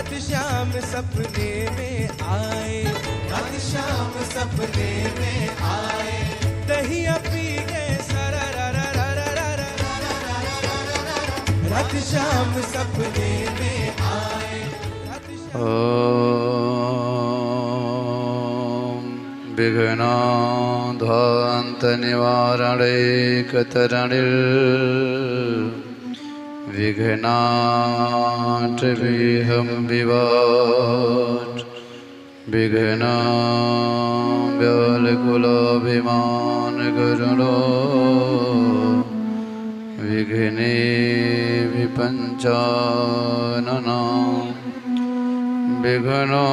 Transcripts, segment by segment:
राधेश्याम सपने में आए, राधेश्याम सपने में आए। दहिया पी गए सारा रा रा रा रा रा रा, राधेश्याम सपने में आए। ओम विघ्नाध्वांत निवारणैकतरणिर् विघ्नाट्विहं विवाट विघ्नाव्याकुलाभिमानकरुणो विघ्ने विपञ्चानना विघ्नो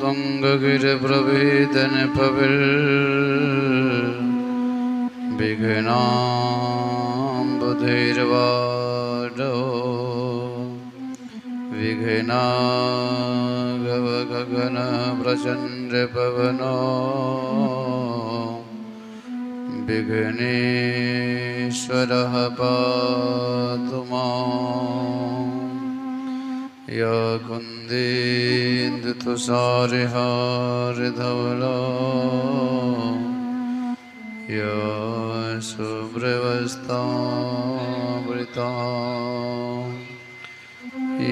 तुङ्गगिरिप्रभेदनपविर् विघ्नाम्बुधिर्वाडो विघ्नागवगगनप्रचण्डपवनो विघ्नेश्वरः पातु माम्। या कुन्देन्दुतुषारहारधवला या शुभ्रवस्त्रावृता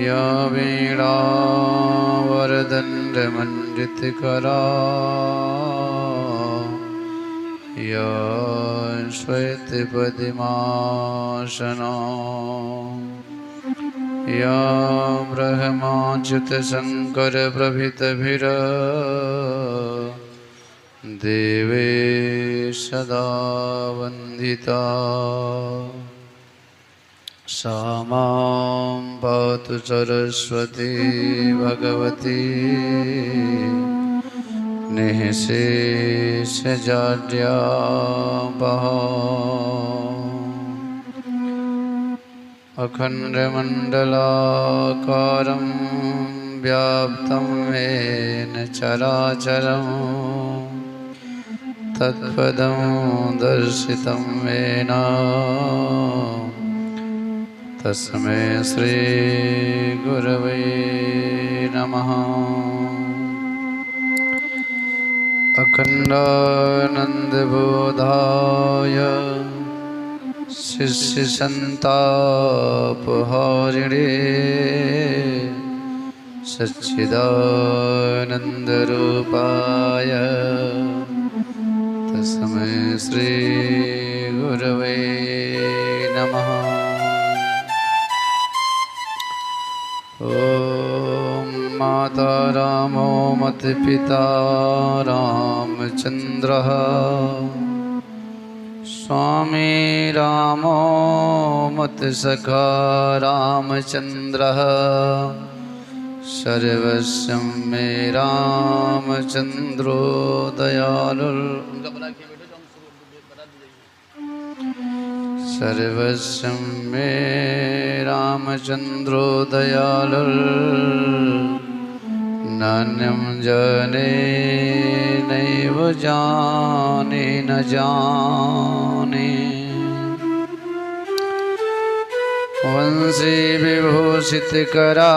या वीणावरदण्डमण्डितकरा या श्वेतपद्मासना या ब्रह्माच्युतशङ्करप्रभृतिभिः देवे सदा वन्दिता सा मां पातु सरस्वती भगवती निःशेषजाड्यापहा। अखण्डमण्डलाकारं व्याप्तं येन चराचरं तत्पदं दर्शितं येन तस्मै श्रीगुरवे नमः। अखण्डानन्दबोधाय शिष्यसन्तापहारिणे सच्चिदानन्दरूपाय तस्मै श्रीगुरवे नमः। ॐ माता रामो मत्पिता रामचन्द्रः स्वामी रामो मत्सखा रामचन्द्रः सर्वस्वं मे रामचन्द्रो दयालुः सर्वस्वं मे रामचन्द्रो दयालुः नान्यं जाने नैव जाने न जाने। वंशी विभूषितकरा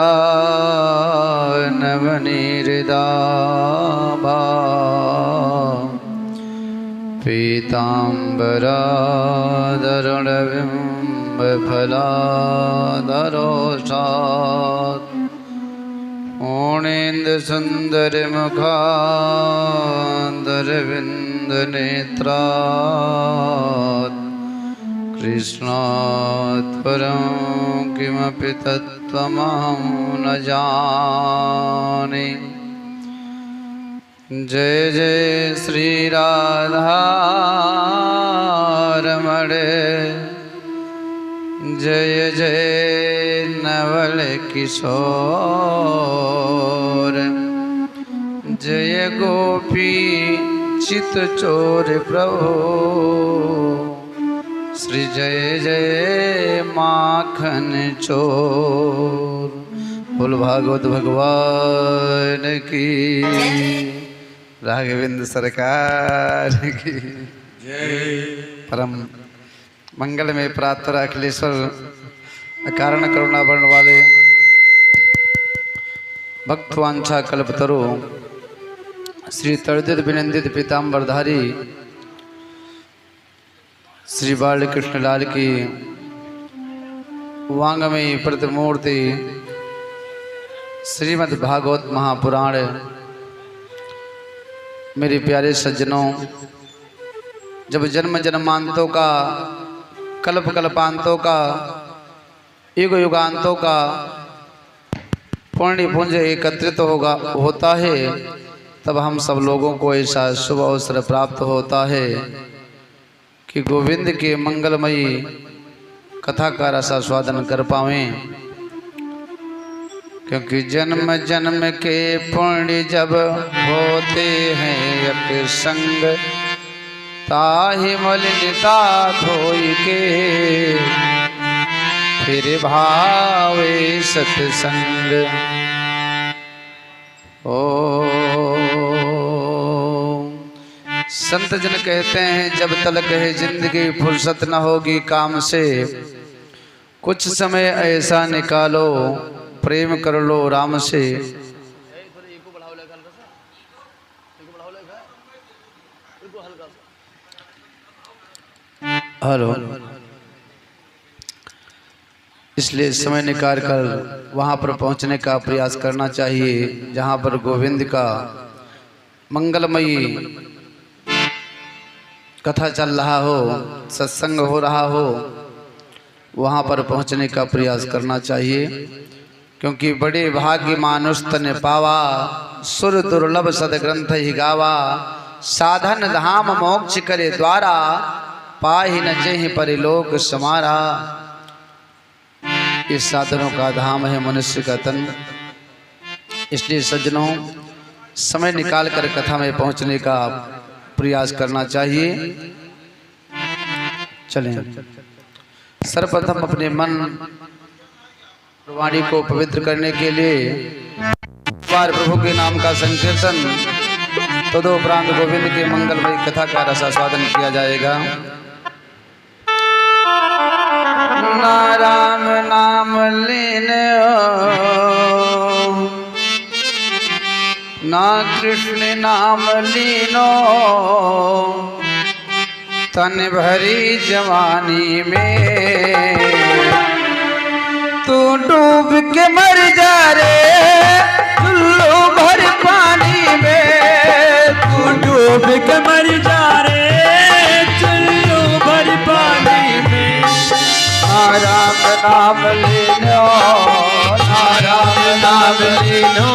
नवनीहृदाभा पीताम्बरादरुणबिम्बफलाधरोषात् पूर्णेन्दुसुन्दरमुखादरविन्दनेत्रात् कृष्णात् परं किमपि तत्त्वमहं न जाने। जय जय श्री राधारमण जय जय नवल किशोर जय गोपी चित चोर प्रभु श्री जय जय माखन चोर। बोल भागवत भगवान की राघवेंद्र सरकार की जय। परम मंगल में प्रार्थना अखिलेश्वर कारण करुणा वर्ण वाले भक्तवांछा कल्पतरु श्री तर्दित विनंदित पीताम्बरधारी श्री बालकृष्ण लाल की वांगमयी प्रतिमूर्ति श्रीमद् भागवत महापुराण। मेरे प्यारे सज्जनों, जब जन्म जन्मांतों का, कल्प कल्पांतों का, युग युगांतों का पुण्य पुंज एकत्रित होता है, तब हम सब लोगों को ऐसा शुभ अवसर प्राप्त होता है कि गोविंद के मंगलमयी कथा का रसास्वादन कर पावें। क्योंकि जन्म जन्म के पुण्य जब होते हैं एक संग, ताहि मलिनता धोई के फिर भावे सत्संग। ओ संत जन कहते हैं, जब तलक है जिंदगी फुर्सत न होगी काम से, कुछ समय ऐसा निकालो प्रेम कर लो राम से। हेलो, इसलिए समय निकाल कर वहाँ पर पहुँचने का प्रयास करना चाहिए जहाँ पर गोविंद का मंगलमयी कथा चल रहा हो, सत्संग हो रहा हो, वहाँ पर पहुँचने का प्रयास करना चाहिए। क्योंकि बड़े भाग्य मानुष तन पावा, सुर दुर्लभ सदग्रंथ ही गावा। साधन धाम मोक्ष करे द्वारा, पाहि न जेहि परिलोक समारा। इस साधनों का धाम है मनुष्य का तन। इसलिए सज्जनों, समय निकाल कर कथा में पहुंचने का प्रयास करना चाहिए। चलें, सर्वप्रथम अपने मन वाणी को पवित्र करने के लिए बार प्रभु के नाम का संकीर्तन, तदोपरांत गोविंद के मंगलमयी कथा का रसास्वादन किया जाएगा। ना राम नाम लेने ना कृष्ण नाम लीनो, तन भरी जवानी में तू डूब के मर जा रे चुल्लू भर पानी में। तू डूब के मर जा रे चुल्लू भर पानी में। राम नाम लेनो, राम नाम लेनो,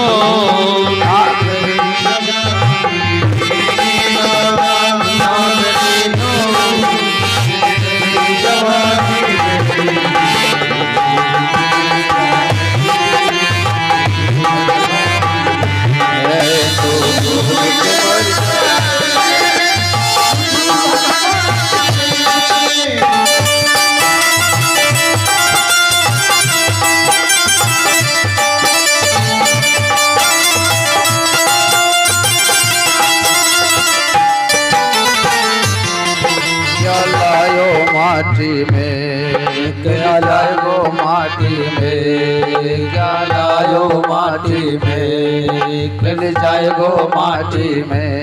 माटी में क्या लायो माटी में, क्या लायो माटी में, खिल जाएगो माटी में।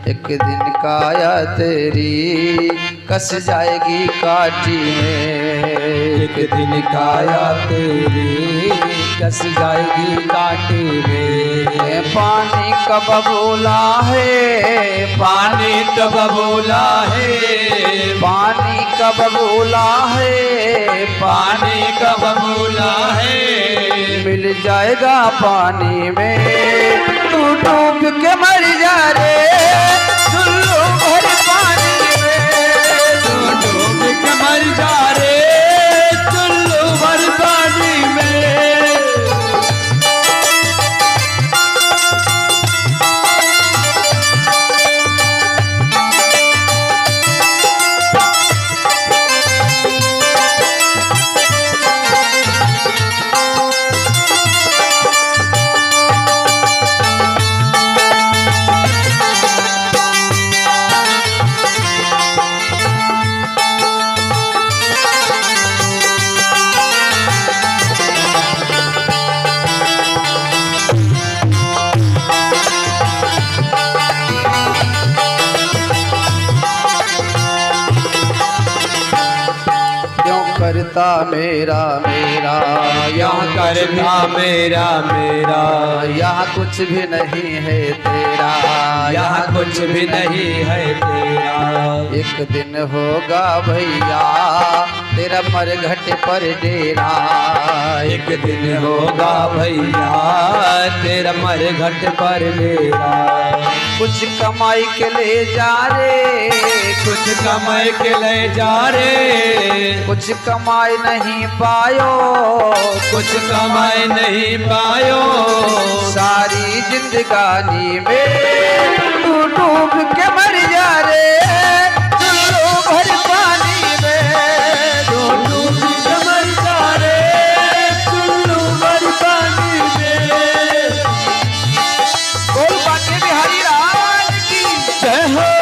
एक दिन काया तेरी कस जाएगी काटी में, एक दिन काया तेरी कस जाएगी काटी में। पानी कब बोला है, पानी कब बोला है, पानी कब बोला है, पानी कब बोला है। मिल जाएगा पानी में, तू डूब के मर जा रे चुल्लू भर पानी में। तू डूब के मर जा रे चुल्लू भर पानी में। करता मेरा मेरा, यहाँ करता मेरा मेरा, यहाँ कुछ भी नहीं है तेरा, यहाँ कुछ भी नहीं है तेरा। एक दिन होगा भैया तेरा मरघट पर डेरा, एक दिन होगा भैया तेरा मरघट पर डेरा। कुछ कमाई के ले जा रे, कुछ कमाई के ले जा रे, कुछ कमाई नहीं पायो, कुछ कमाई नहीं पायो। सारी जिंदगानी में तू डूब के मर जा रे, चुल्लू भर पानी में तू डूब के मर जा रे, चुल्लू भर पानी में। बोल बाके बिहारी राज की जय हो।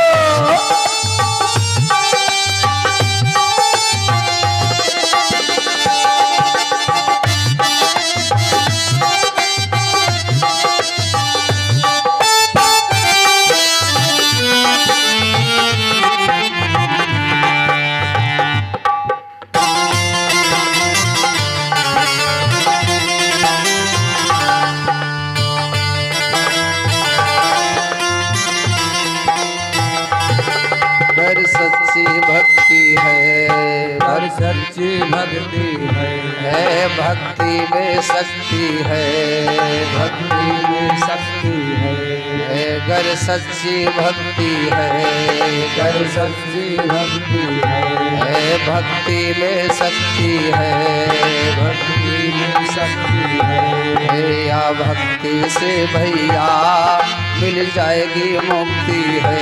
गर सच्ची भक्ति है, और सच्ची भक्ति है, भक्ति में शक्ति है, भक्ति में शक्ति है। गर सच्ची भक्ति है, कर सच्ची भक्ति है, भक्ति में शक्ति है, भक्ति में शक्ति है। या भक्ति से भैया मिल जाएगी मुक्ति है,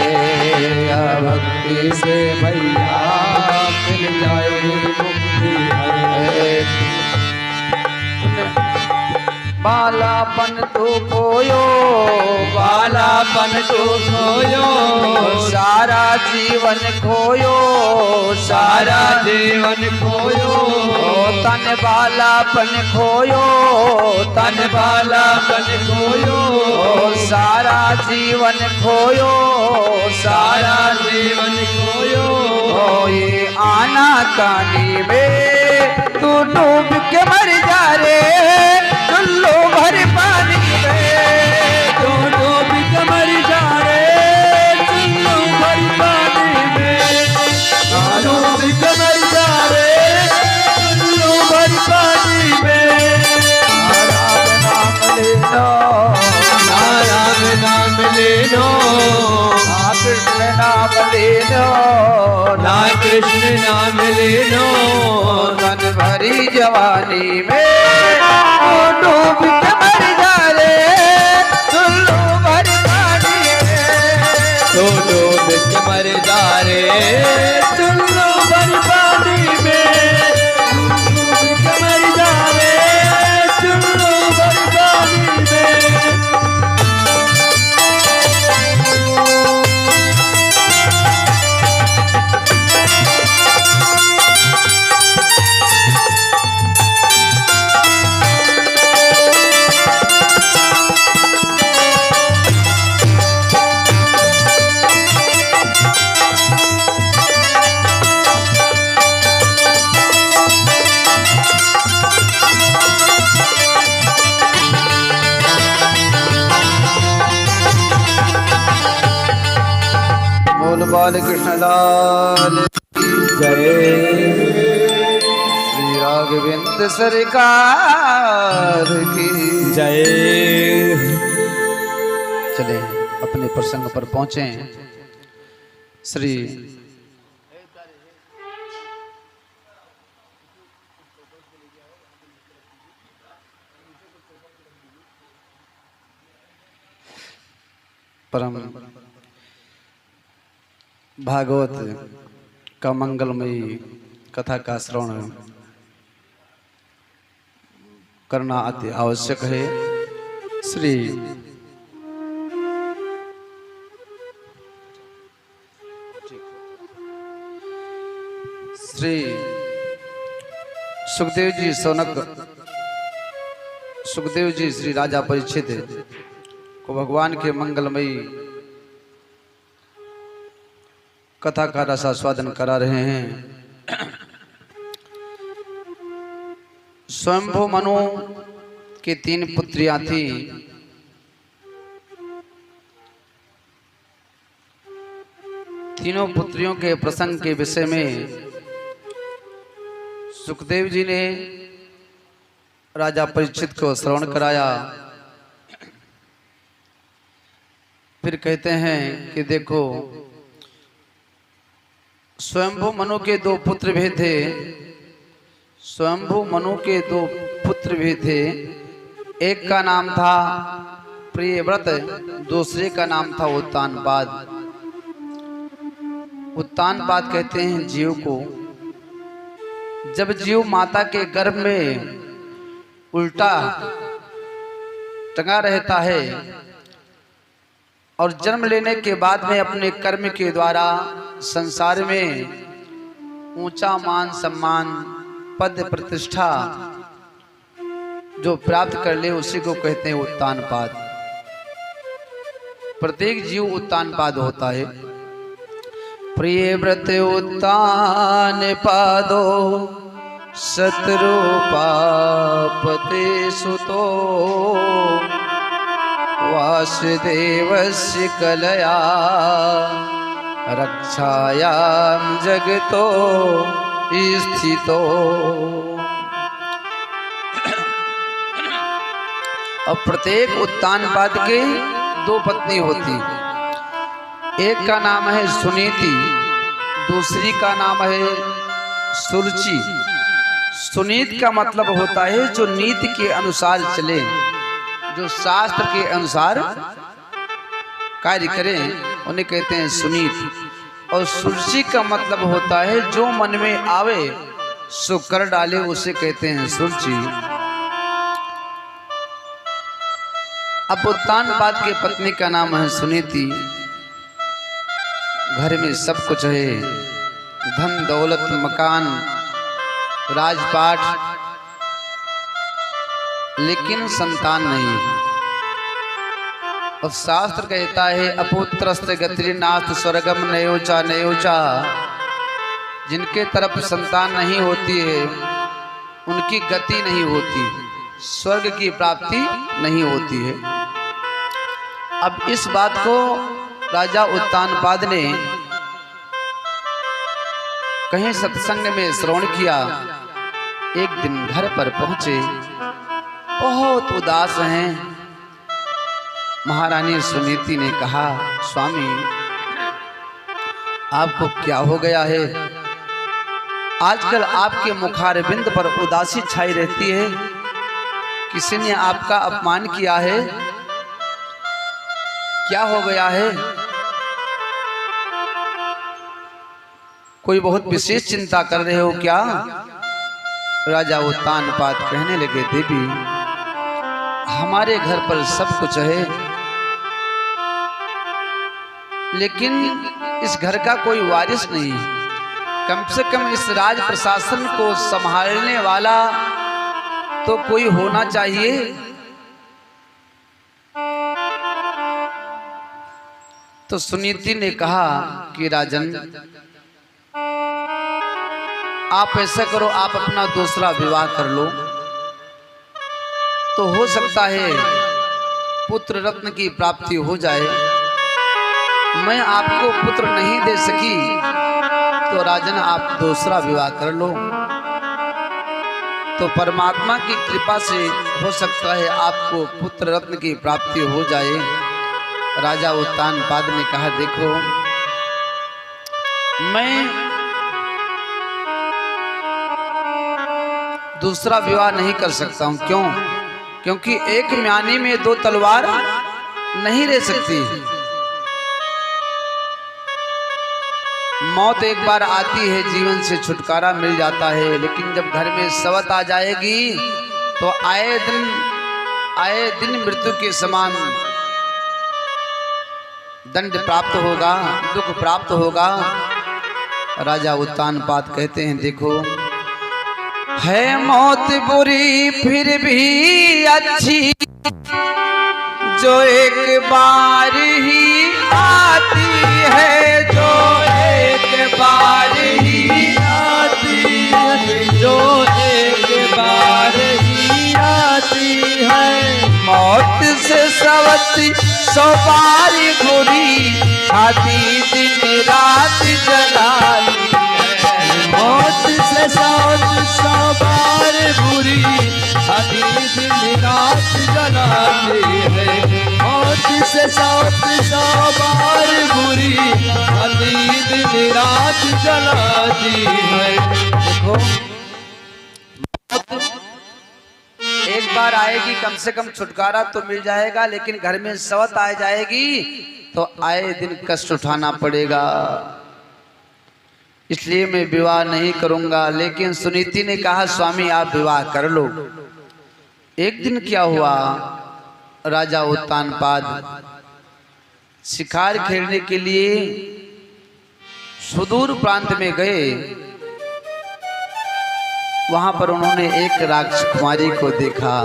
या भक्ति से भैया मिल जाएगी मुक्ति है। बालापन तू खोयो, बालापन तू खोयो, सारा जीवन खोयो, सारा जीवन खोयो। तन बालापन खोयो, तन बालापन खोयो, सारा जीवन खोयो, सारा जीवन खोयो। ये आना कानी में तू डूब के मर जा रे, चुल्लू भर पानी में तू डूब के मर जा रे, चुल्लू भर पानी में। डूब के मर जा रे, चुल्लू भर पानी में। राम नाम ले लो, नारायण नाम ले लो, कृष्ण नाम ले लो, ना कृष्ण नाम ले लो। तन भरी जवानी में डूब के मर जा रे, चुल्लू भर पानी में तो डूब के मर जा रे, चुल्लू भर पानी में। डूब के मर जा रे, चुल्लू भर पानी में। बोल बाल कृष्ण लाल जय श्री राघवेंद्र सरकार की जय। चले अपने प्रसंग पर पहुंचे। श्री परम भागवत का मंगलमयी कथा का श्रवण करना अति आवश्यक है। श्री श्री सुखदेव जी सुखदेव जी श्री राजा परीक्षित को भगवान के मंगलमयी कथा का रसास्वादन करा रहे हैं। स्वयंभू मनु की 3 पुत्रियां थी। तीनों पुत्रियों के प्रसंग के विषय में सुखदेव जी ने राजा परीक्षित को श्रवण कराया। फिर कहते हैं कि देखो, स्वयंभू मनु के 2 पुत्र भी थे। स्वयंभू मनु के 2 पुत्र भी थे। एक का नाम था प्रियव्रत, दूसरे का नाम था उत्तानपाद। उत्तानपाद कहते हैं जीव को। जब जीव माता के गर्भ में उल्टा टंगा रहता है और जन्म लेने के बाद में अपने कर्म के द्वारा संसार में ऊंचा मान सम्मान पद प्रतिष्ठा जो प्राप्त कर ले उसी को कहते हैं उत्तानपाद। प्रत्येक जीव उत्तानपाद होता है। प्रियव्रत उत्तानपादो शत्रुपापते सुतो वासुदेवस्य कलया रक्षायां जगतो स्थितो। और प्रत्येक उत्तानपाद के 2 पत्नी होती। एक का नाम है सुनीति, दूसरी का नाम है सुरुचि। सुनीत का मतलब होता है जो नीति के अनुसार चले, जो शास्त्र के अनुसार कार्य करें, उन्हें कहते हैं सुनीत। और सुरुचि का मतलब होता है जो मन में आवे सो कर डाले, उसे कहते हैं सुरुचि। अब उत्तानपाद के पत्नी का नाम है सुनीति। घर में सब कुछ है, धन दौलत मकान राजपाट, लेकिन संतान नहीं। और शास्त्र कहता है अपुत्रस्त गतिर्नाथ स्वर्गम नयोचा नयोचा। जिनके तरफ संतान नहीं होती है उनकी गति नहीं होती, स्वर्ग की प्राप्ति नहीं होती है। अब इस बात को राजा उत्तानपाद ने कहीं सत्संग में श्रवण किया। एक दिन घर पर पहुंचे, बहुत उदास हैं। महारानी सुनीति ने कहा, स्वामी आपको क्या हो गया है? आजकल आपके मुखारबिंद पर उदासी छाई रहती है। किसी ने आपका अपमान किया है? क्या हो गया है? कोई बहुत विशेष चिंता कर रहे हो क्या? राजा उत्तानपाद कहने लगे, देवी हमारे घर पर सब कुछ है, लेकिन इस घर का कोई वारिस नहीं। कम से कम इस राज प्रशासन को संभालने वाला तो कोई होना चाहिए। तो सुनीति ने कहा कि राजन आप ऐसा करो, आप अपना दूसरा विवाह कर लो, तो हो सकता है पुत्र रत्न की प्राप्ति हो जाए। मैं आपको पुत्र नहीं दे सकी तो राजन आप दूसरा विवाह कर लो, तो परमात्मा की कृपा से हो सकता है आपको पुत्र रत्न की प्राप्ति हो जाए। राजा उत्तानपाद ने कहा, देखो मैं दूसरा विवाह नहीं कर सकता हूं। क्यों? क्योंकि एक म्यानी में 2 तलवार नहीं रह सकती। मौत एक बार आती है, जीवन से छुटकारा मिल जाता है, लेकिन जब घर में सवत आ जाएगी तो आए दिन मृत्यु के समान दंड प्राप्त होगा, दुख प्राप्त होगा। राजा उत्तानपाद कहते हैं, देखो है मौत बुरी फिर भी अच्छी, जो एक बार ही आती है, जो एक बार ही आती है, जो एक बार मौत से सवती 100 बार बुरी छाती दिन रात जलाती है। मौत से 100 बार बुरी छाती दिन रात जलाती है। मौत से 100 बार बुरी छाती दिन रात जलाती है। देखो एक बार आएगी, कम से कम छुटकारा तो मिल जाएगा, लेकिन घर में सवत आ जाएगी तो आए दिन कष्ट उठाना पड़ेगा। इसलिए मैं विवाह नहीं करूंगा। लेकिन सुनीति ने कहा स्वामी आप विवाह कर लो। एक दिन क्या हुआ, राजा उत्तानपाद शिकार खेलने के लिए सुदूर प्रांत में गए। वहां पर उन्होंने एक राजकुमारी को देखा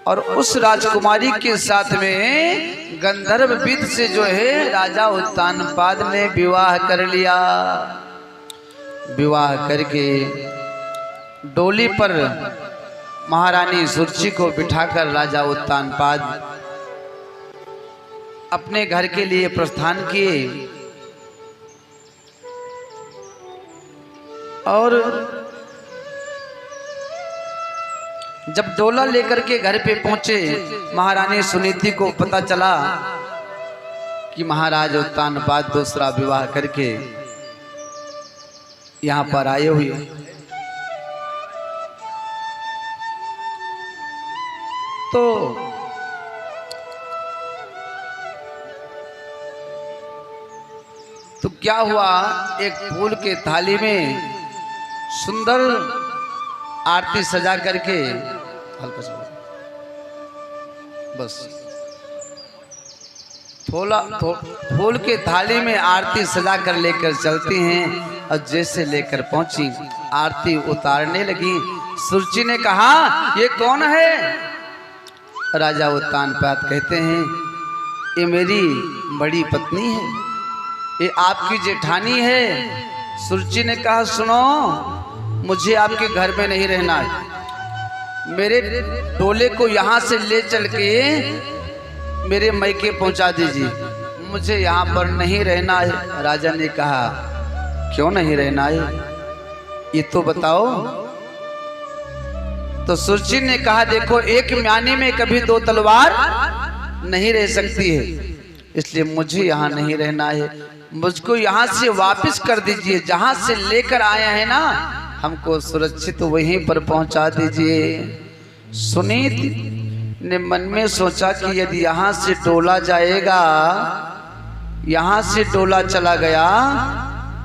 और उस राजकुमारी के साथ में गंधर्व विद से जो है राजा उत्तानपाद ने विवाह कर लिया। विवाह करके डोली पर महारानी सुरुचि को बिठाकर राजा उत्तानपाद अपने घर के लिए प्रस्थान किए। और जब डोला लेकर के घर पे पहुंचे, महारानी सुनीति को पता चला कि महाराज उत्तानपाद दूसरा विवाह करके यहाँ पर आए हुए। तो क्या हुआ, एक फूल के थाली में सुंदर आरती सजा करके, हल्का सा बस, फूल के थाली में आरती सजा कर लेकर चलती हैं। और जैसे लेकर पहुंची, आरती उतारने लगी। सुरुचि ने कहा ये कौन है? राजा उत्तानपाद कहते हैं ये मेरी बड़ी पत्नी है, ये आपकी जेठानी है। सुरुचि ने कहा सुनो, मुझे आपके घर में नहीं रहना है, मेरे डोले को यहाँ से ले चल के मेरे मैके पहुँचा दीजिए, मुझे यहाँ पर नहीं रहना है। राजा ने कहा क्यों नहीं रहना है, ये तो बताओ। तो सुरुचि ने कहा देखो एक म्यानी में कभी 2 तलवार नहीं रह सकती है, इसलिए मुझे यहाँ नहीं रहना है, मुझको यहाँ से वापस कर दीजिए, जहाँ से लेकर आए हैं ना हमको सुरक्षित वहीं पर पहुँचा दीजिए। सुनीत ने मन में सोचा कि यदि यहाँ से डोला जाएगा, यहाँ से डोला चला गया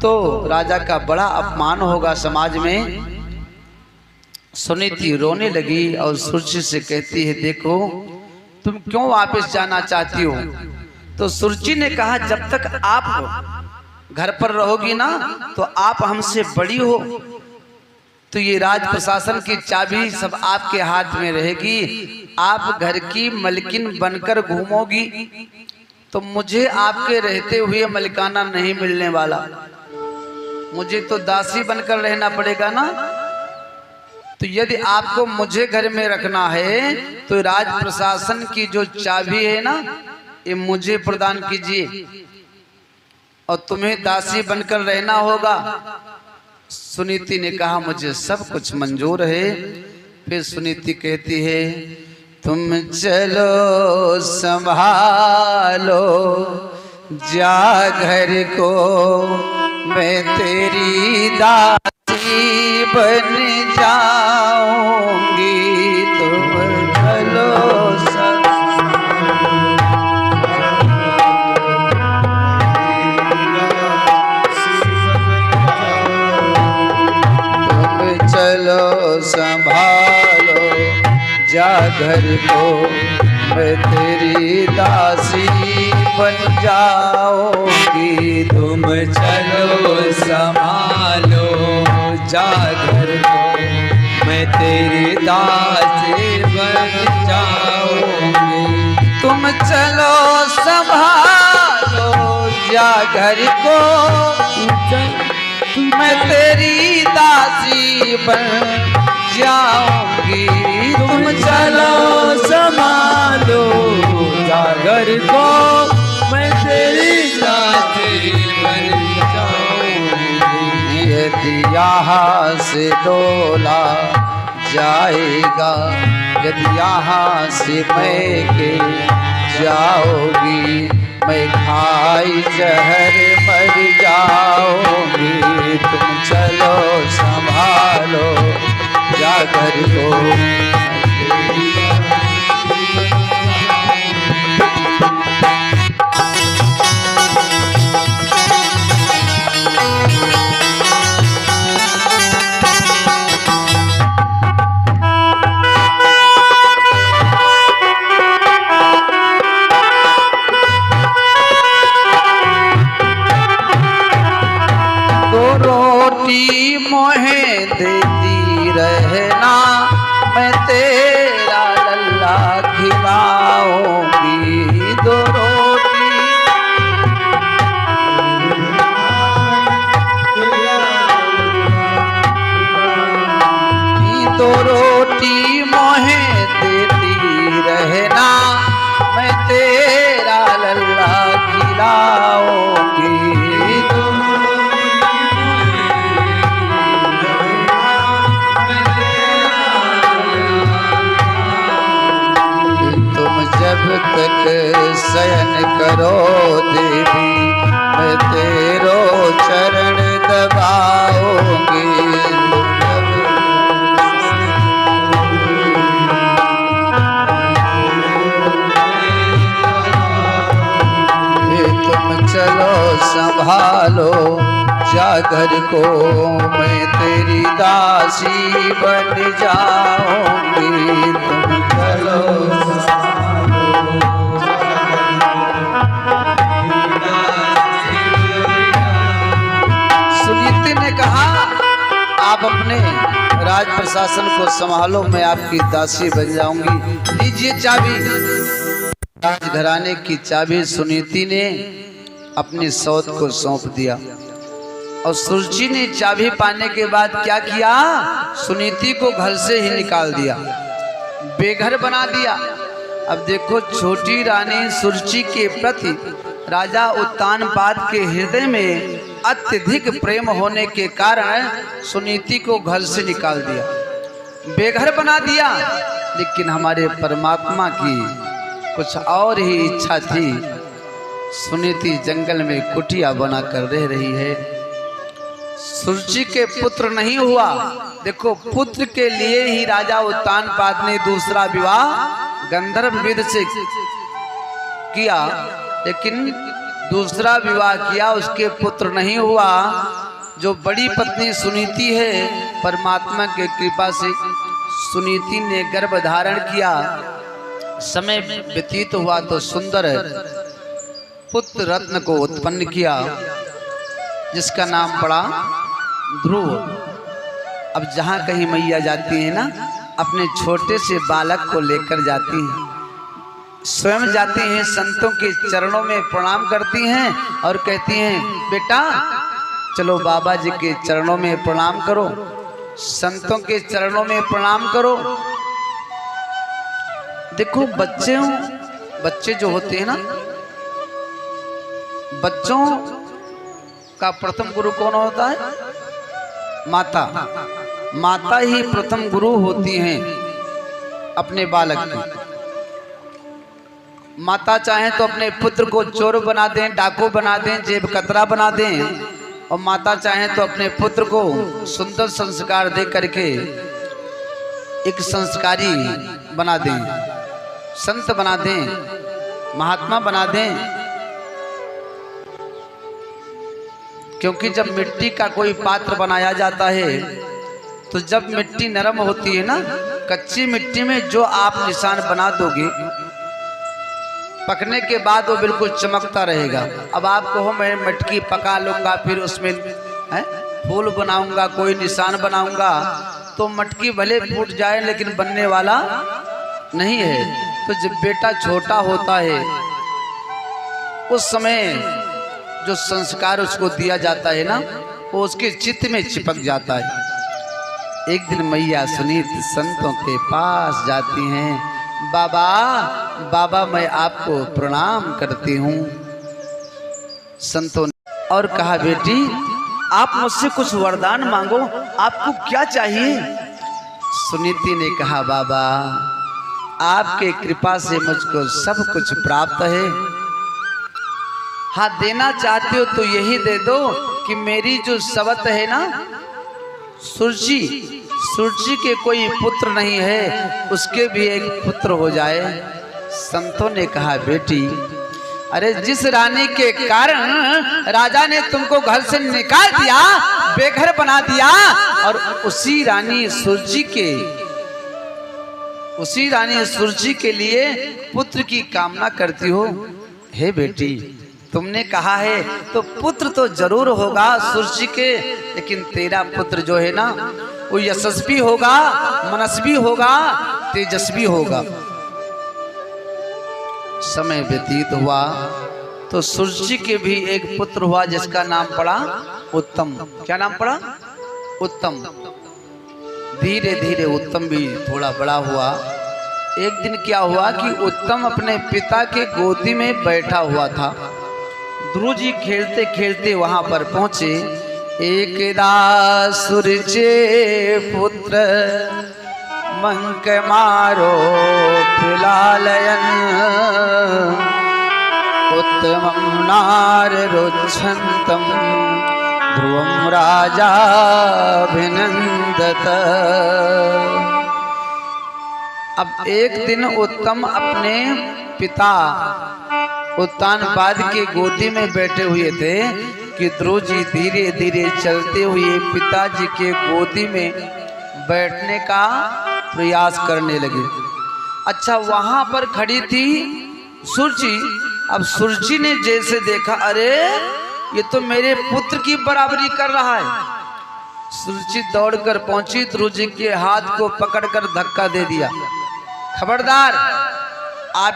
तो राजा का बड़ा अपमान होगा समाज में। सुनीति रोने लगी और सुरुचि से कहती है देखो तुम क्यों वापस जाना चाहती हो? तो सुरुचि ने कहा जब तक आप घर पर रहोगी ना तो आप हमसे बड़ी हो, तो ये राज प्रशासन की चाबी सब आपके हाथ में रहेगी, आप घर की मलकिन बनकर घूमोगी, तो मुझे आपके रहते हुए मलिकाना नहीं मिलने वाला, मुझे तो दासी बनकर रहना पड़ेगा ना। तो यदि आपको मुझे घर में रखना है तो राज प्रशासन की जो चाबी है ना ये मुझे प्रदान कीजिए और तुम्हें दासी बनकर रहना होगा। सुनीति ने कहा मुझे सब कुछ मंजूर है। फिर सुनीति कहती है तुम चलो संभालो जा घर को, मैं तेरी दासी बन जाऊंगी, तुम चलो तुम चलो संभालो जा घर को, मैं तेरी दासी बन जाऊंगी, तुम चलो संभालो जा घर को, मैं तेरी दासी बन जाऊंगी, तुम चलो संभालो जा घर को, मैं तेरी दासी बन जाऊंगी, तुम चलो संभालो से डोला जाएगा, यदि यहाँ से मैं के जाओगी, मैं खाई जहर मर जाऊंगी। तुम चलो संभालो जाकर को। मोहे देती रहना, मैं तेरा लल्ला खिलाऊंगी। दो रोटी मोहे देती रहना, मैं तेरा लल्ला खिलाऊंगी। जब तक शयन करो देवी, मैं तेरो चरण दबाऊंगी। तुम चलो संभालो जागर को, मैं तेरी दासी बन जाऊंगी। तुम चलो आप अपने राज प्रशासन को संभालो, मैं आपकी दासी बन जाऊंगी। लीजिए चाबी। राजघराने की चाबी सुनीति ने अपनी सौत को सौंप दिया और सुरुचि ने चाबी पाने के बाद क्या किया, सुनीति को घर से ही निकाल दिया, बेघर बना दिया। अब देखो, छोटी रानी सुरुचि के प्रति राजा उत्तानपाद के हृदय में अत्यधिक प्रेम होने के कारण सुनीति को घर से निकाल दिया, बेघर बना दिया। लेकिन हमारे परमात्मा की कुछ और ही इच्छा थी। सुनीति जंगल में कुटिया बनाकर रह रही है। सुरुचि के पुत्र नहीं हुआ। देखो, पुत्र के लिए ही राजा उत्तानपाद ने दूसरा विवाह गंधर्व विद से किया, लेकिन दूसरा विवाह किया, उसके पुत्र नहीं हुआ। जो बड़ी पत्नी सुनीति है, परमात्मा के कृपा से सुनीति ने गर्भ धारण किया। समय व्यतीत हुआ तो सुंदर पुत्र रत्न को उत्पन्न किया, जिसका नाम पड़ा ध्रुव। अब जहाँ कहीं मैया जाती है ना, अपने छोटे से बालक को लेकर जाती हैं, स्वयं जाती हैं, संतों के चरणों में प्रणाम करती हैं और कहती हैं, बेटा चलो बाबा जी के चरणों में प्रणाम करो, संतों के चरणों में प्रणाम करो। देखो, बच्चे जो होते हैं ना, बच्चों का प्रथम गुरु कौन होता है? माता। माता ही प्रथम गुरु होती हैं अपने बालक की। माता चाहें तो अपने पुत्र को चोर बना दें, डाकू बना दें, जेब कतरा बना दें, और माता चाहें तो अपने पुत्र को सुंदर संस्कार दे करके एक संस्कारी बना दें, संत बना दें, महात्मा बना दें। क्योंकि जब मिट्टी का कोई पात्र बनाया जाता है, तो जब मिट्टी नरम होती है ना, कच्ची मिट्टी में जो आप निशान बना दोगे, पकने के बाद वो बिल्कुल चमकता रहेगा। अब आप कहो मैं मटकी पका लूँगा, फिर उसमें फूल बनाऊंगा, कोई निशान बनाऊंगा, तो मटकी भले फूट जाए लेकिन बनने वाला नहीं है। तो जब बेटा छोटा होता है, उस समय जो संस्कार उसको दिया जाता है ना, वो उसके चित्त में चिपक जाता है। एक दिन मैया सुनीति संतों के पास जाती हैं, बाबा बाबा मैं आपको प्रणाम करती हूँ। संतों ने और कहा, बेटी आप मुझसे कुछ वरदान मांगो, आपको क्या चाहिए? सुनीति ने कहा, बाबा आपके कृपा से मुझको सब कुछ प्राप्त है। हाँ, देना चाहते हो तो यही दे दो कि मेरी जो सवत है ना सुरजी, सुरजी के कोई पुत्र नहीं है, उसके भी एक पुत्र हो जाए। संतों ने कहा, बेटी अरे जिस रानी के कारण राजा ने तुमको घर से निकाल दिया, बेघर बना दिया, और उसी रानी सुरजी के लिए पुत्र की कामना करती हो। हे बेटी, तुमने कहा है तो पुत्र तो जरूर होगा सुरजी के, लेकिन तेरा पुत्र जो है ना वो यशस्वी होगा, मनस्वी होगा, तेजस्वी होगा। समय व्यतीत हुआ तो सुरजी के भी एक पुत्र हुआ जिसका नाम पड़ा उत्तम। क्या नाम पड़ा? उत्तम। धीरे धीरे उत्तम भी थोड़ा बड़ा हुआ। एक दिन क्या हुआ कि उत्तम अपने पिता के गोदी में बैठा हुआ था। ध्रुव जी खेलते खेलते वहां पर पहुंचे। एकदा सुरजे पुत्र मंक मारो फिलालयन, उत्तमं नार रोचंतम ध्रुवं राजा अभिनंदत। अब एक दिन उत्तम अपने पिता उत्तानपाद के गोदी में बैठे हुए थे कि ध्रुव जी धीरे धीरे चलते हुए पिताजी के गोदी में बैठने का प्रयास करने लगे। अच्छा, वहां पर खड़ी थी सुरजी। अब सुरजी ने जैसे देखा, अरे ये तो मेरे पुत्र की बराबरी कर रहा है। सुरजी दौड़कर पहुंची, ध्रुव जी के हाथ को पकड़कर धक्का दे दिया। खबरदार, आप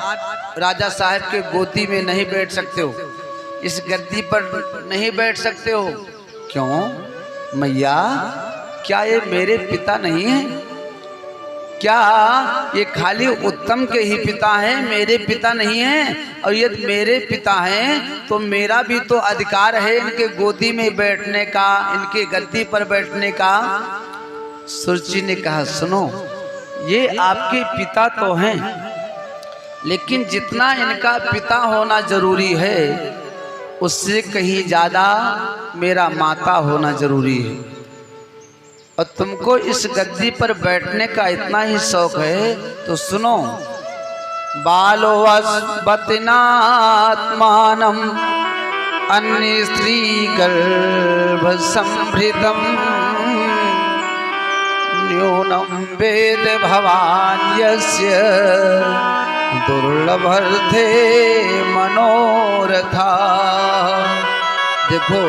राजा साहब के गोदी में नहीं बैठ सकते हो, इस गद्दी पर नहीं बैठ सकते हो। क्यों मैया, क्या ये मेरे पिता नहीं है? क्या ये खाली उत्तम के ही पिता हैं, मेरे पिता नहीं हैं? और ये मेरे पिता हैं तो मेरा भी तो अधिकार है इनके गोदी में बैठने का, इनके गद्दी पर बैठने का। सुरजी ने कहा, सुनो, ये आपके पिता तो हैं, लेकिन जितना इनका पिता होना जरूरी है उससे कहीं ज्यादा मेरा माता होना जरूरी है। और तुमको इस गद्दी पर बैठने का इतना ही शौक है तो सुनो, बालोवत्मानम अन्य स्त्री गर्भ संभृतम न्यूनम वेद भवान यस्य दुर्लभर्थे मनोरथा। देखो,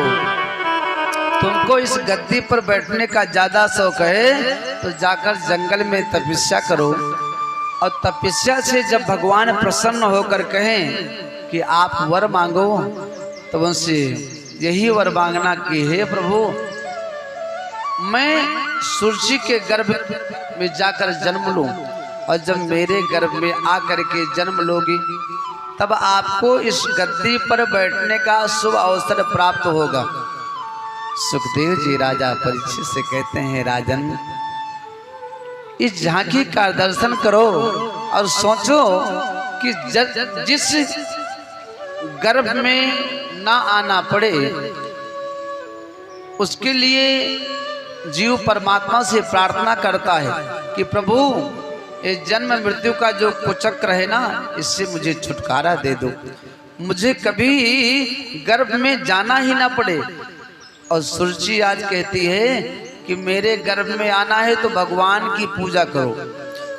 तुमको इस गद्दी पर बैठने का ज्यादा शौक है तो जाकर जंगल में तपस्या करो, और तपस्या से जब भगवान प्रसन्न होकर कहें कि आप वर मांगो, तो उनसे यही वर मांगना कि हे प्रभु, मैं सुरजी के गर्भ में जाकर जन्म लूं, और जब मेरे गर्भ में आकर के जन्म लोगी तब आपको इस गद्दी पर बैठने का शुभ अवसर प्राप्त होगा। सुखदेव जी राजा परीक्षित से कहते हैं, राजन, इस झांकी का दर्शन करो और सोचो कि जिस गर्भ में ना आना पड़े उसके लिए जीव परमात्मा से प्रार्थना करता है कि प्रभु, ये जन्म मृत्यु का जो कुचक्र है ना, इससे मुझे छुटकारा दे दो, मुझे कभी गर्भ में जाना ही ना पड़े। और सुरजी आज कहती है कि मेरे गर्भ में आना है तो भगवान की पूजा करो।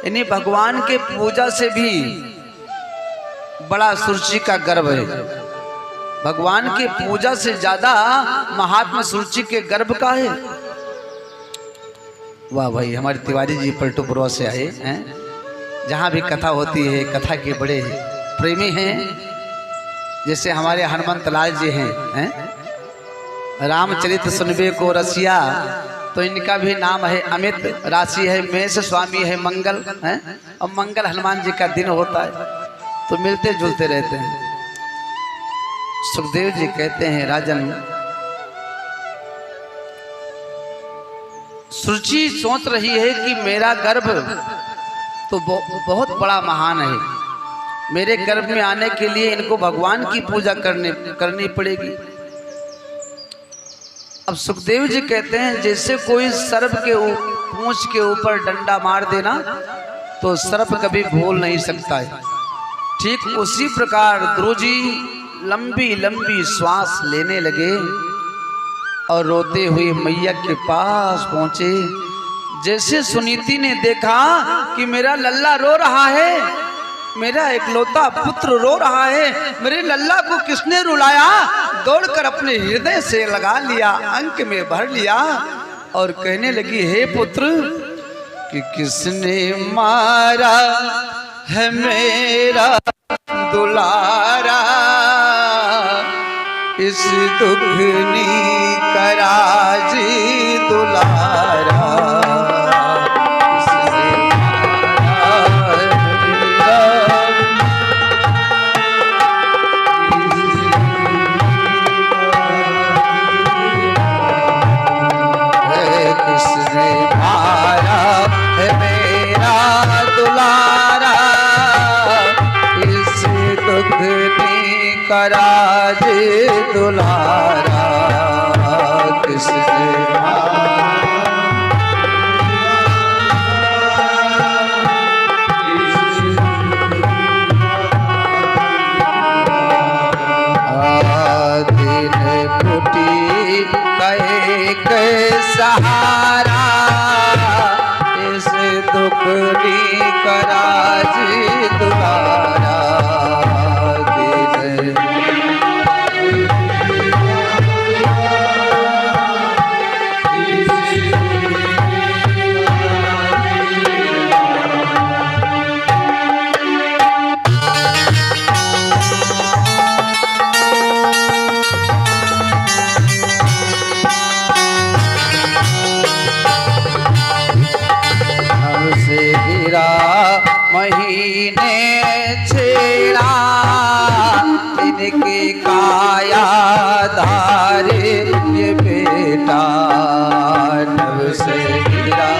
यानी भगवान के पूजा से भी बड़ा सुरजी का गर्भ है, भगवान के पूजा से ज्यादा महात्मा सुरजी के गर्भ का है। वाह भाई, हमारे तिवारी जी पलटूपुरवा से आए हैं। जहाँ भी कथा होती है, कथा के बड़े प्रेमी हैं, जैसे हमारे हनुमंत लाल जी हैं, रामचरित सुनबे को रसिया, तो इनका भी नाम है अमित, राशि है मेष, स्वामी है मंगल, हैं, और मंगल हनुमान जी का दिन होता है तो मिलते जुलते रहते हैं। सुखदेव जी कहते हैं, राजन, सुरुचि सोच रही है कि मेरा गर्भ तो बहुत बड़ा महान है, मेरे गर्भ में आने के लिए इनको भगवान की पूजा करनी पड़ेगी। अब सुखदेव जी कहते हैं जैसे कोई सर्प के पूंछ के ऊपर डंडा मार देना तो सर्प कभी भूल नहीं सकता है, ठीक उसी प्रकार ध्रुव जी लंबी लंबी श्वास लेने लगे और रोते हुए मैया के पास पहुंचे। जैसे सुनीति ने देखा कि मेरा लल्ला रो रहा है, मेरा एकलौता पुत्र रो रहा है, मेरे लल्ला को किसने रुलाया, दौड़कर अपने हृदय से लगा लिया, अंक में भर लिया और कहने लगी, हे पुत्र कि किसने मारा है मेरा दुलारा, इस दुखनी कराजी दुलारा, किसने मारा है मेरा दुलारा, इस दुखनी कराज दुलारा, किसने दिन फूटी एक सहारा, इस दुखनी कराज दुलारा, महीने छेड़ा इनके काया धारे ये बेटा, नव से गिरा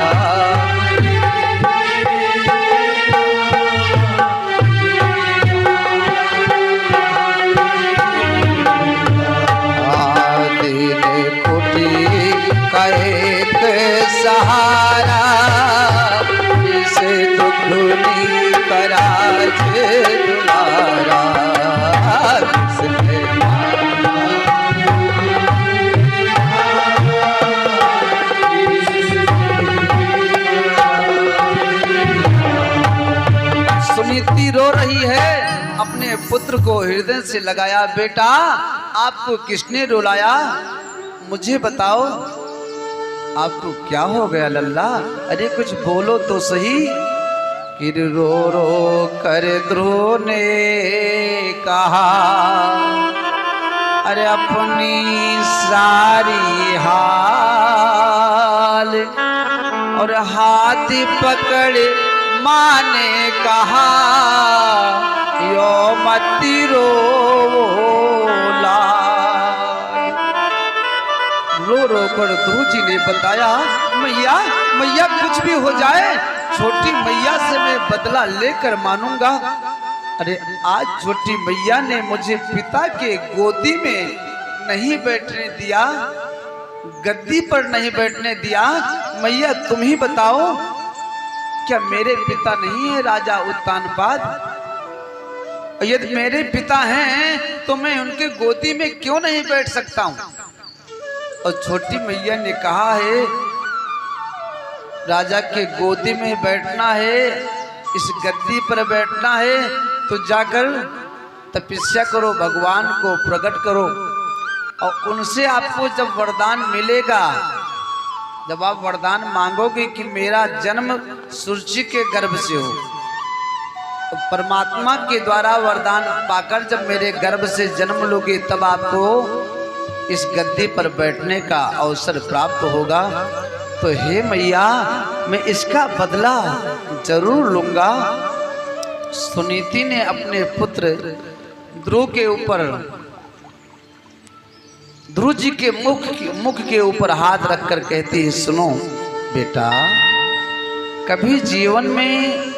दिन फूटी का एक सहारा, दुखनी कराज दुलारा, किसने सुनीति रो रही है, अपने पुत्र को हृदय से लगाया, बेटा आपको किसने रुलाया, मुझे बताओ आपको क्या हो गया लल्ला, अरे कुछ बोलो तो सही। फिर रो रो कर ध्रुव ने कहा, अरे अपनी सारी हाल, और हाथ पकड़ माँ ने कहा, यो मती रो रो कर ध्रुव जी ने बताया, मैया मैया कुछ भी हो जाए, छोटी मैया से मैं बदला लेकर मानूंगा। अरे आज छोटी मैया ने मुझे पिता के गोदी में नहीं बैठने दिया, गद्दी पर नहीं बैठने दिया, मैया तुम ही बताओ क्या मेरे पिता नहीं है राजा उत्तानपाद? यदि मेरे पिता हैं तो मैं उनके गोदी में क्यों नहीं बैठ सकता हूं? और छोटी मैया ने कहा है, राजा के गोदी में बैठना है, इस गद्दी पर बैठना है तो जाकर तपस्या करो, भगवान को प्रकट करो और उनसे आपको जब वरदान मिलेगा, जब आप वरदान मांगोगे कि मेरा जन्म सुरुचि के गर्भ से हो, तो परमात्मा के द्वारा वरदान पाकर जब मेरे गर्भ से जन्म लोगे तब आपको इस गद्दी पर बैठने का अवसर प्राप्त होगा। तो हे मैया मैं इसका बदला जरूर लूंगा। सुनीति ने अपने पुत्र ध्रुव के ऊपर, ध्रुव जी के मुख के ऊपर हाथ रखकर कहती है, सुनो बेटा कभी जीवन में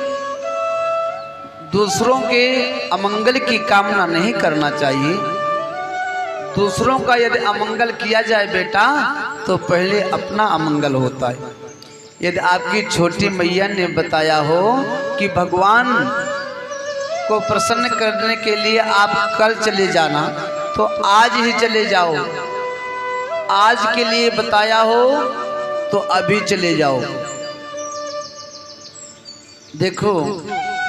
दूसरों के अमंगल की कामना नहीं करना चाहिए। दूसरों का यदि अमंगल किया जाए बेटा तो पहले अपना अमंगल होता है। यदि आपकी छोटी मैया ने बताया हो कि भगवान को प्रसन्न करने के लिए आप कल चले जाना तो आज ही चले जाओ। आज के लिए बताया हो तो अभी चले जाओ। देखो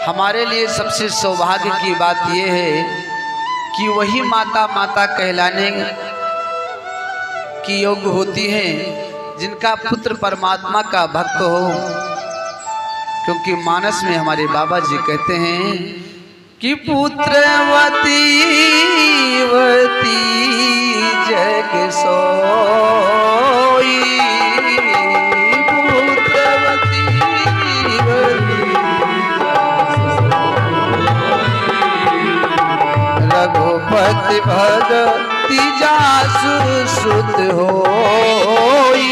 हमारे लिए सबसे सौभाग्य की बात यह है कि वही माता माता कहलाने की योग्य होती हैं जिनका पुत्र परमात्मा का भक्त हो। क्योंकि मानस में हमारे बाबा जी कहते हैं कि पुत्रवती वती जग सोई, पुत्रवती वती रघुपति भगति जासु सुत होई,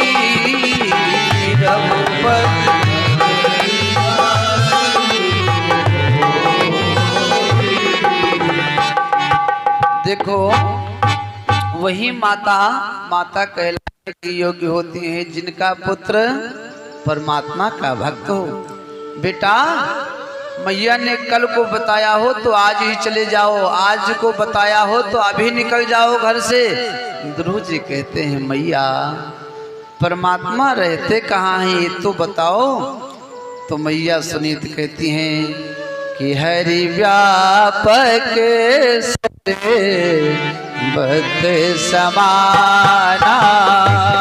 रघुपति देखो वही माता माता कहलाने की योग्य होती है जिनका पुत्र परमात्मा का भक्त हो। बेटा मैया ने कल को बताया हो तो आज ही चले जाओ, आज को बताया हो तो अभी निकल जाओ घर से। ध्रुव जी कहते हैं मैया परमात्मा रहते कहाँ हैं ये तो बताओ। तो मैया सुनीत कहती हैं कि हरि व्यापक भक्त समाना,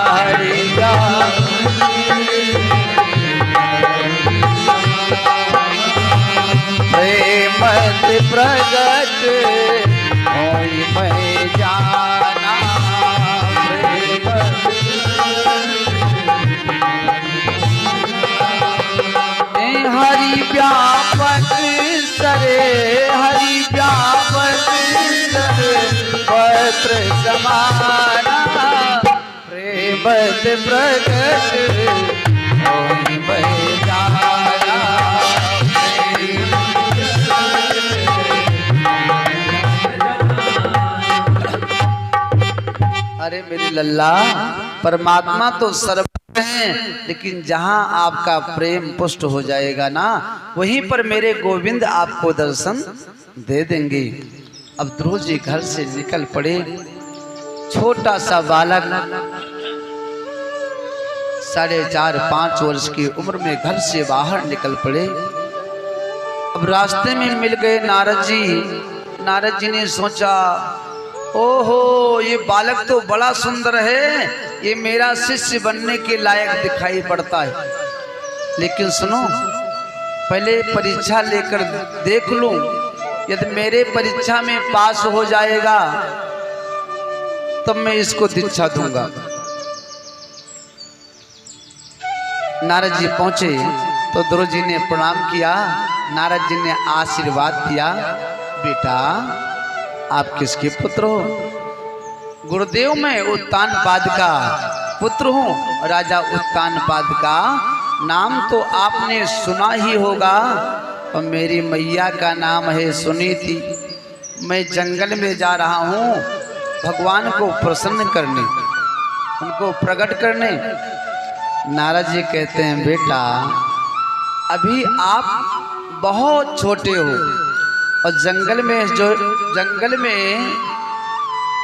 हरि प्रेम प्रगट होई मैं जाना, हरि व्यापक सरे, हरि व्यापक सरे पत्र समाना, प्रेम प्रगट होई मैं जाना। अरे मेरी लल्ला परमात्मा तो सर्वत्र हैं, लेकिन जहां आपका प्रेम पुष्ट हो जाएगा ना वहीं पर मेरे गोविंद आपको दर्शन दे देंगे। अब ध्रुव जी घर से निकल पड़े। छोटा सा बालक 4.5-5 वर्ष की उम्र में घर से बाहर निकल पड़े। अब रास्ते में मिल गए नारद जी। नारद जी ने सोचा ओहो ये बालक तो बड़ा सुंदर है, ये मेरा शिष्य बनने के लायक दिखाई पड़ता है। लेकिन सुनो पहले परीक्षा लेकर देख लूं, यदि मेरे परीक्षा में पास हो जाएगा तब मैं इसको दीक्षा दूंगा। नारद जी पहुंचे तो ध्रुव जी ने प्रणाम किया। नारद जी ने आशीर्वाद दिया, बेटा आप किसके पुत्र हो? गुरुदेव मैं उत्तानपाद का पुत्र हूँ। राजा उत्तानपाद का नाम तो आपने सुना ही होगा और मेरी मैया का नाम है सुनीति। मैं जंगल में जा रहा हूँ भगवान को प्रसन्न करने, उनको प्रकट करने। नारद जी कहते हैं बेटा अभी आप बहुत छोटे हो और जंगल में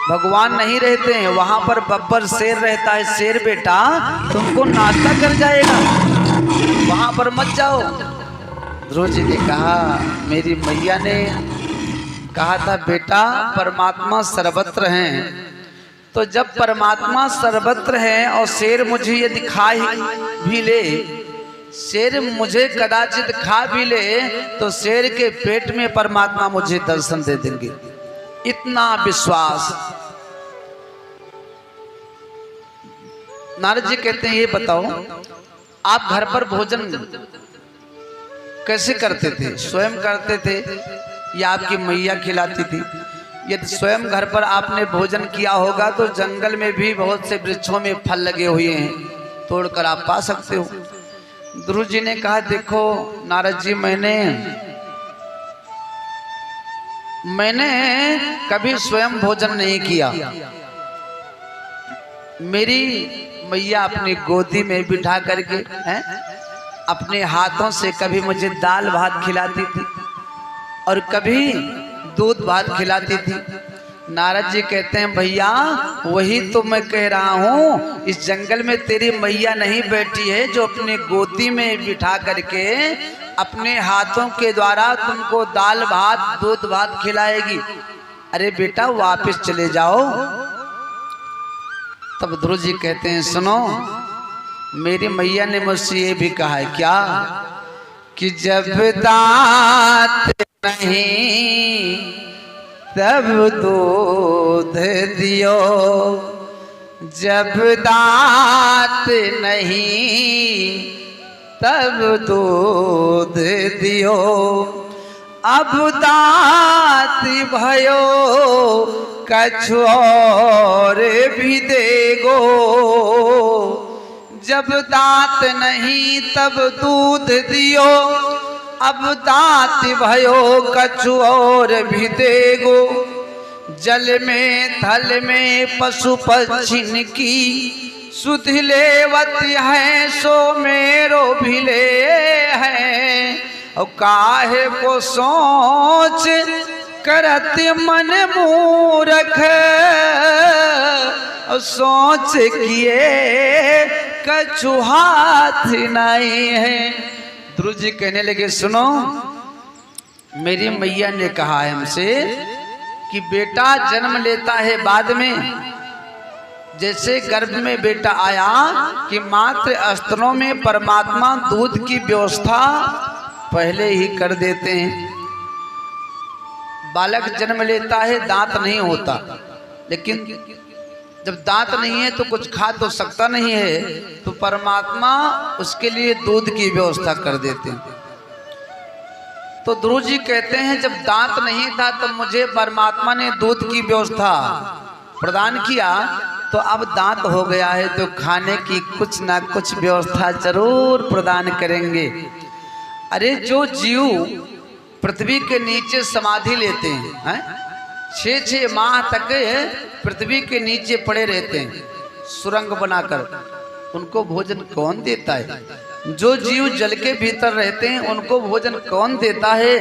भगवान नहीं रहते हैं, वहां पर बब्बर शेर रहता है। शेर बेटा तुमको नाश्ता कर जाएगा, वहां पर मत जाओ। ध्रुव जी ने कहा मेरी मैया ने कहा था बेटा परमात्मा सर्वत्र हैं, तो जब परमात्मा सर्वत्र हैं और शेर मुझे यदि खा भी ले, शेर मुझे कदाचित खा भी ले तो शेर के पेट में परमात्मा मुझे दर्शन दे देंगे। इतना विश्वास। नारद जी कहते हैं ये बताओ आप घर पर भोजन कैसे करते थे? स्वयं करते थे या आपकी मैया खिलाती थी? यदि स्वयं घर पर आपने भोजन किया होगा तो जंगल में भी बहुत से वृक्षों में फल लगे हुए हैं, तोड़कर आप पा सकते हो। ध्रुव जी ने कहा देखो नारद जी, मैंने कभी स्वयं भोजन नहीं किया। मेरी मैया अपनी गोदी में बिठा करके अपने हाथों से कभी मुझे दाल भात खिलाती थी और कभी दूध भात खिलाती थी। नारद जी कहते हैं भैया वही तो मैं कह रहा हूँ, इस जंगल में तेरी मैया नहीं बैठी है जो अपनी गोदी में बिठा करके अपने हाथों के द्वारा तुमको दाल भात दूध भात खिलाएगी। अरे बेटा वापस चले जाओ। तब ध्रुव जी कहते हैं सुनो, मेरी मैया ने मुझसे ये भी कहा है क्या कि जब दांत नहीं तब दूध दियो, जब दांत नहीं तब दूध दियो, अब दांत भयो कछु और भी देगो, जब दांत नहीं तब दूध दियो, अब दांत भयो कछु और भी देगो, जल में थल में पशु पक्षिन की सुध लेवती है सो मेरो भिले है, और काहे को सोच करत मन मूरख, और सोच किए कछु हाथ नहीं है। ध्रुव जी कहने लगे सुनो, मेरी मैया ने कहा है हमसे कि बेटा जन्म लेता है बाद में, जैसे गर्भ में बेटा आया कि मात्र स्तनों में परमात्मा दूध की व्यवस्था पहले ही कर देते हैं। बालक जन्म लेता है दांत नहीं होता, लेकिन जब दांत नहीं है तो कुछ खा तो सकता नहीं है, तो परमात्मा उसके लिए दूध की व्यवस्था कर देते हैं। तो ध्रुव जी कहते हैं जब दांत नहीं था तो मुझे परमात्मा ने दूध की व्यवस्था प्रदान किया, तो अब दांत हो गया है तो खाने की कुछ ना कुछ व्यवस्था जरूर प्रदान करेंगे। अरे जो जीव पृथ्वी के नीचे समाधि लेते हैं, 6-6 माह तक पृथ्वी के नीचे पड़े रहते हैं सुरंग बनाकर, उनको भोजन कौन देता है? जो जीव जल के भीतर रहते हैं उनको भोजन कौन देता है?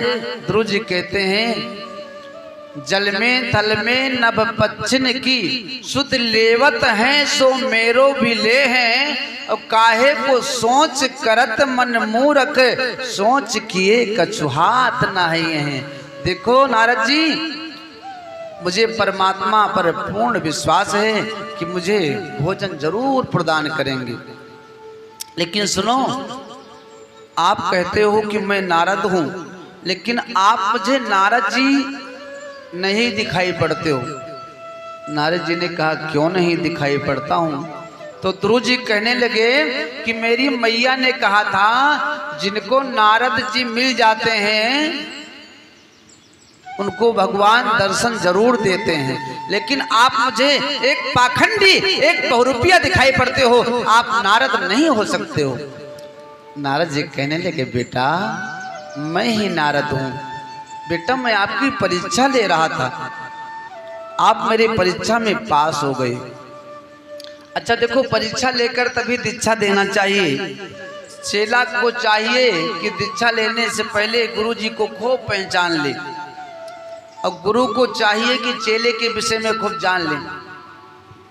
ध्रुव जी कहते हैं जल में थल में नभ पच्छिन की सुध लेवत हैं सो मेरो भी ले हैं, और काहे को सोच करत मन मूरख, सोच किए कछु हाथ नहीं है। देखो नारद जी, मुझे परमात्मा पर पूर्ण विश्वास है कि मुझे भोजन जरूर प्रदान करेंगे, लेकिन सुनो, आप कहते हो कि मैं नारद हूं, लेकिन आप मुझे नारद जी नहीं दिखाई पड़ते हो। नारद जी ने कहा क्यों नहीं दिखाई पड़ता हूं? तो ध्रुव जी कहने लगे कि मेरी मैया ने कहा था जिनको नारद जी मिल जाते हैं उनको भगवान दर्शन जरूर देते हैं, लेकिन आप मुझे एक पाखंडी, एक बहुरूपिया दिखाई पड़ते हो, आप नारद नहीं हो सकते हो। नारद जी कहने लगे बेटा मैं ही नारद हूं, बेटा मैं आपकी परीक्षा ले रहा था, आप मेरी परीक्षा में पास हो गए। अच्छा देखो, परीक्षा लेकर तभी दीक्षा देना चाहिए। चेला को चाहिए कि दीक्षा लेने से पहले गुरु जी को खूब पहचान ले, और गुरु को चाहिए कि चेले के विषय में खूब जान ले,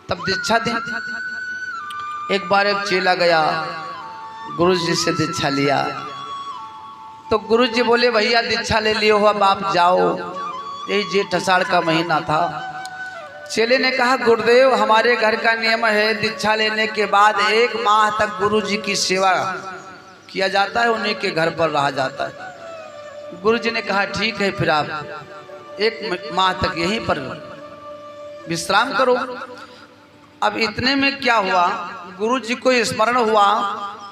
तब दीक्षा दें। एक बार एक चेला गया गुरु जी से दीक्षा लिया, तो गुरु जी बोले भैया दीक्षा ले लियो हो, अब आप जाओ। यही जेठ आषाढ़ का महीना था। चेले ने कहा गुरुदेव हमारे घर का नियम है दीक्षा लेने के बाद 1 माह तक गुरु जी की सेवा किया जाता है, उन्हीं के घर पर रहा जाता है। गुरु जी ने कहा ठीक है, फिर आप 1 माह तक यहीं पर विश्राम करो। अब इतने में क्या हुआ, गुरु जी को स्मरण हुआ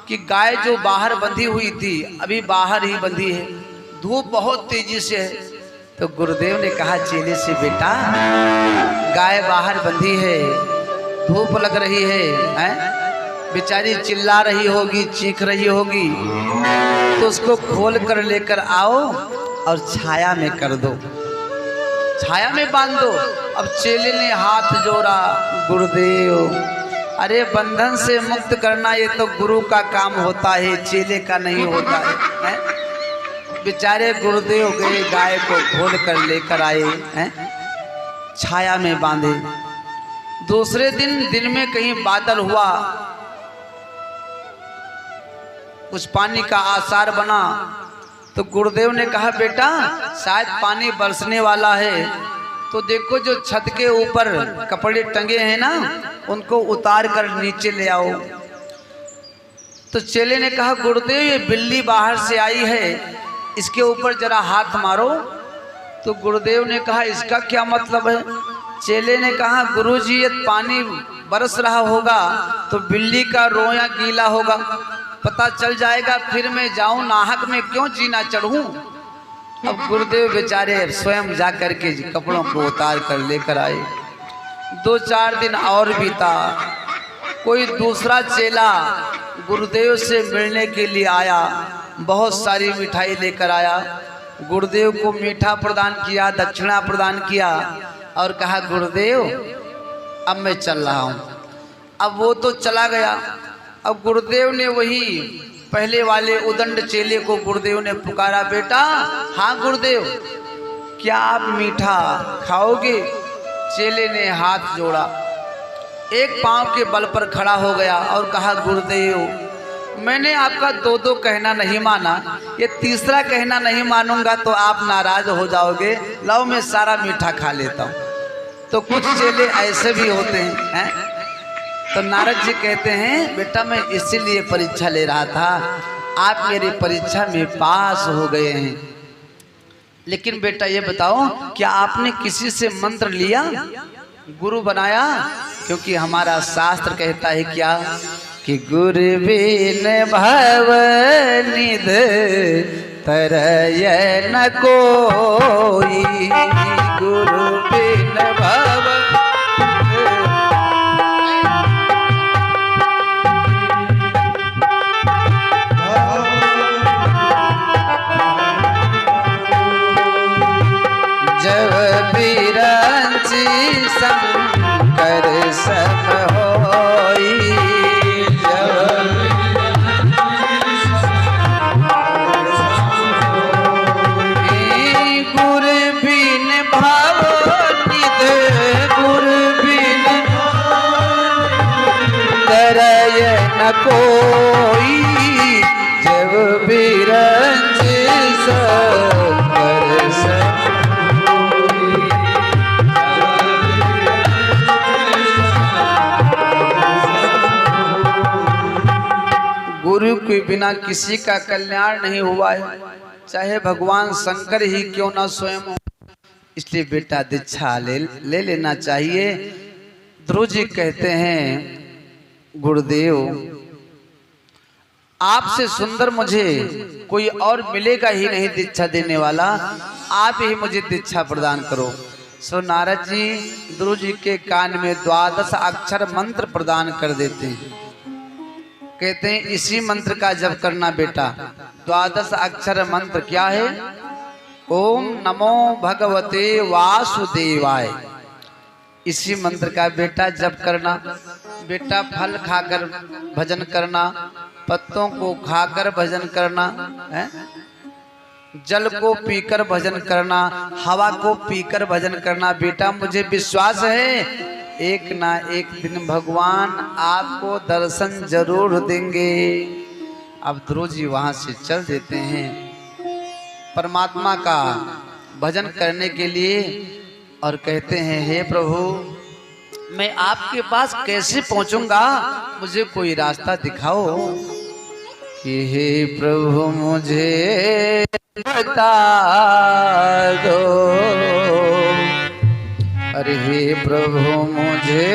कि गाय जो बाहर बंधी हुई थी अभी बाहर ही बंधी है, धूप बहुत तेजी से है। तो गुरुदेव ने कहा चेले से बेटा गाय बाहर बंधी है, धूप लग रही है, बेचारी चिल्ला रही होगी, चीख रही होगी, तो उसको खोल कर लेकर आओ और छाया में कर दो, छाया में बांध दो। अब चेले ने हाथ जोड़ा, गुरुदेव, अरे बंधन से मुक्त करना ये तो गुरु का काम होता है, चेले का नहीं होता है? बेचारे गुरुदेव गए, गाय को खोल कर लेकर आए हैं, छाया में बांधे। दूसरे दिन में कहीं बादल हुआ, कुछ पानी का आसार बना, तो गुरुदेव ने कहा बेटा शायद पानी बरसने वाला है, तो देखो जो छत के ऊपर कपड़े टंगे हैं ना, उनको उतार कर नीचे ले आओ। तो चेले ने कहा गुरुदेव ये बिल्ली बाहर से आई है, इसके ऊपर जरा हाथ मारो। तो गुरुदेव ने कहा इसका क्या मतलब है? चेले ने कहा गुरुजी ये पानी बरस रहा होगा तो बिल्ली का रोया गीला होगा, पता चल जाएगा, फिर मैं जाऊं नाहक में क्यों जीना चढ़ूं। अब गुरुदेव बेचारे स्वयं जा कर के कपड़ों को उतार कर लेकर आए। 2-4 दिन और बीता, कोई दूसरा चेला गुरुदेव से मिलने के लिए आया, बहुत सारी मिठाई लेकर आया, गुरुदेव को मीठा प्रदान किया, दक्षिणा प्रदान किया और कहा गुरुदेव अब मैं चल रहा हूँ। अब वो तो चला गया। अब गुरुदेव ने वही पहले वाले उदंड चेले को गुरुदेव ने पुकारा, बेटा हाँ गुरुदेव क्या आप मीठा खाओगे? चेले ने हाथ जोड़ा, एक पांव के बल पर खड़ा हो गया और कहा गुरुदेव मैंने आपका 2 कहना नहीं माना, ये तीसरा कहना नहीं मानूंगा तो आप नाराज हो जाओगे, लो मैं सारा मीठा खा लेता हूँ। तो कुछ चेले ऐसे भी होते हैं। तो नारद जी कहते हैं बेटा मैं इसीलिए परीक्षा ले रहा था, आप मेरी परीक्षा में पास हो गए हैं, लेकिन बेटा ये बताओ क्या आपने किसी से मंत्र लिया, गुरु बनाया? क्योंकि हमारा शास्त्र कहता है क्या कि गुरु बिन भव निध तरय न कोई, गुरु बिन भव जब बिरंची शंकर सम होई, गुरु बिन भाव निध, गुरु बिन तरय न कोई, जब बिरंची शंकर सम गुरु के बिना किसी का कल्याण नहीं हुआ है, चाहे भगवान शंकर ही क्यों ना स्वयं हो। इसलिए बेटा दीक्षा ले लेना चाहिए। ध्रुव जी कहते हैं गुरुदेव आपसे सुंदर मुझे कोई और मिलेगा ही नहीं दीक्षा देने वाला, आप ही मुझे दीक्षा प्रदान करो। सो नारद जी ध्रुव जी के कान में 12 अक्षर मंत्र प्रदान कर देते हैं। कहते हैं इसी मंत्र का जप करना बेटा। 12 अक्षर मंत्र क्या है? ओम नमो भगवते वासुदेवाय। इसी मंत्र का बेटा जप करना। बेटा फल खाकर भजन करना, पत्तों को खाकर भजन करना है, जल को पीकर भजन करना, हवा को पीकर भजन करना। बेटा मुझे विश्वास है एक ना एक दिन भगवान आपको दर्शन जरूर देंगे। अब ध्रुव जी वहां से चल देते हैं परमात्मा का भजन करने के लिए और कहते हैं हे प्रभु मैं आपके पास कैसे पहुंचूंगा, मुझे कोई रास्ता दिखाओ। कि हे प्रभु मुझे बता दो, अरे हे प्रभु मुझे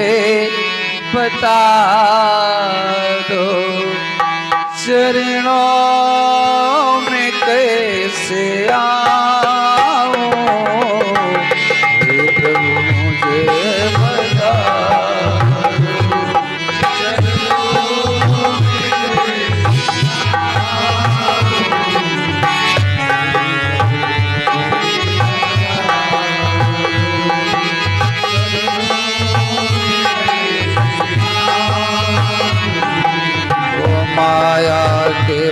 बता दो, चरणों में कैसे आऊं, हे प्रभु मुझे बता दो, चरणों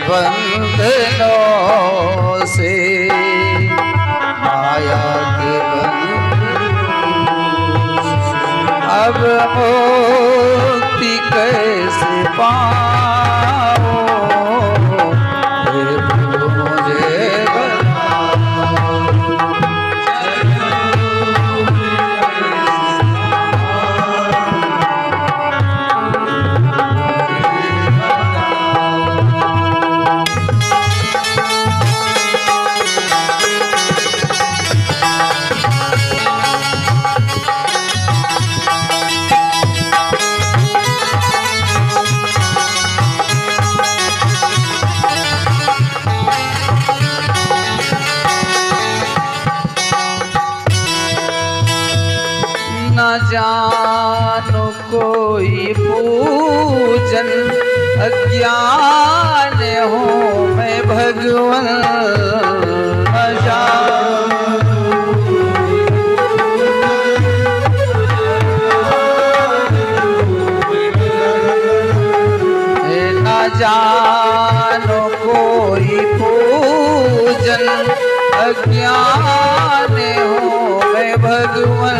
बंधनों से, माया के बंधनों, अब मुक्ति कैसे पाओ, हे प्रभु मुझे न जानो कोई पूजन, अज्ञान हो मैं भगवन, न जानो कोई पूजन, अज्ञान हो मैं भगवन,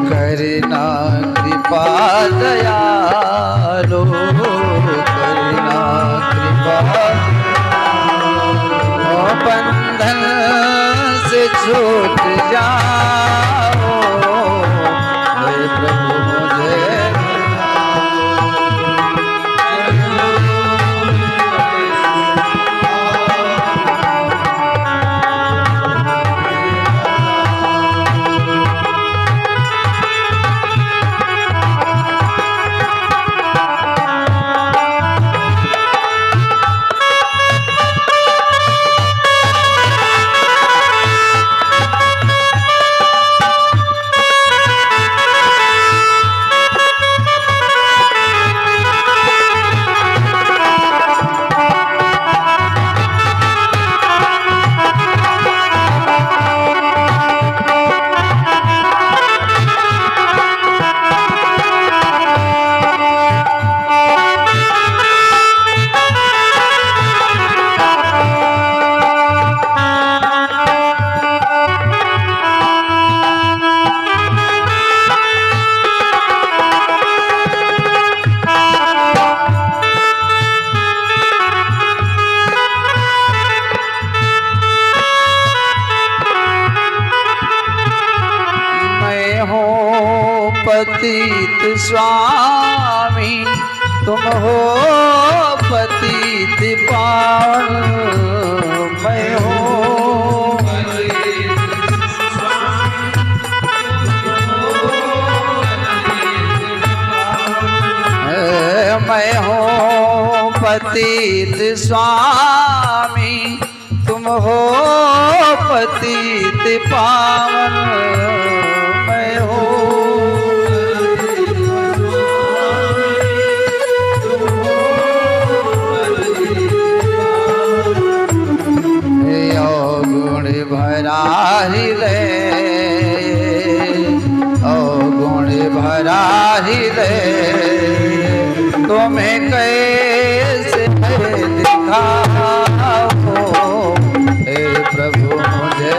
करना कृपा दयालो, करना कृपा, बंधन से छूट जाओ, हे प्रभु मुझे पतित स्वामी, तुम हो पतित पावन, मैं हूँ मैं हूँ पतित स्वामी, तुम हो पतित पावन, मैं हूँ भरा हृदय, ओ गुण भरा हृदय, तुम्हें कैसे दिखाओ, हे प्रभु मुझे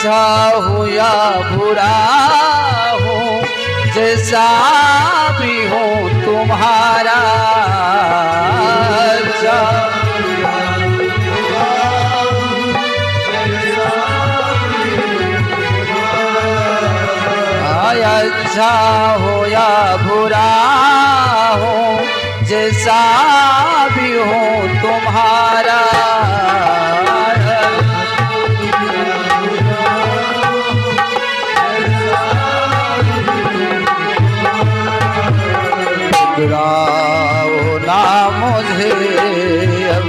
अच्छा हो या बुरा हो, जैसा भी हो तुम्हारा, अच्छा अच्छा हो या बुरा हो, जैसा भी हो तुम्हारा, ठुकराओ ना मुझे अब,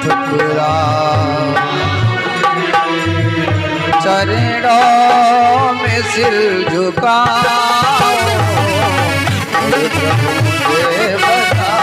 ठुकराओ चरणों में सिर झुकाओ, मुझे बताओ।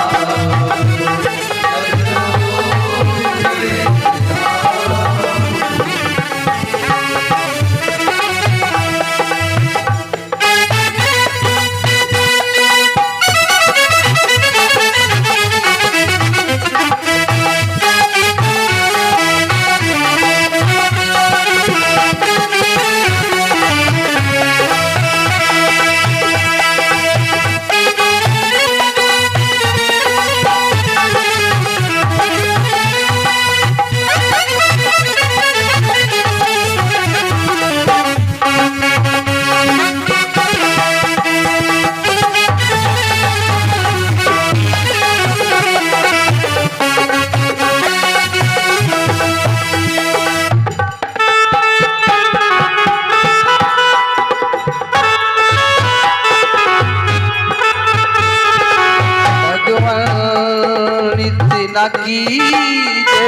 न कीजे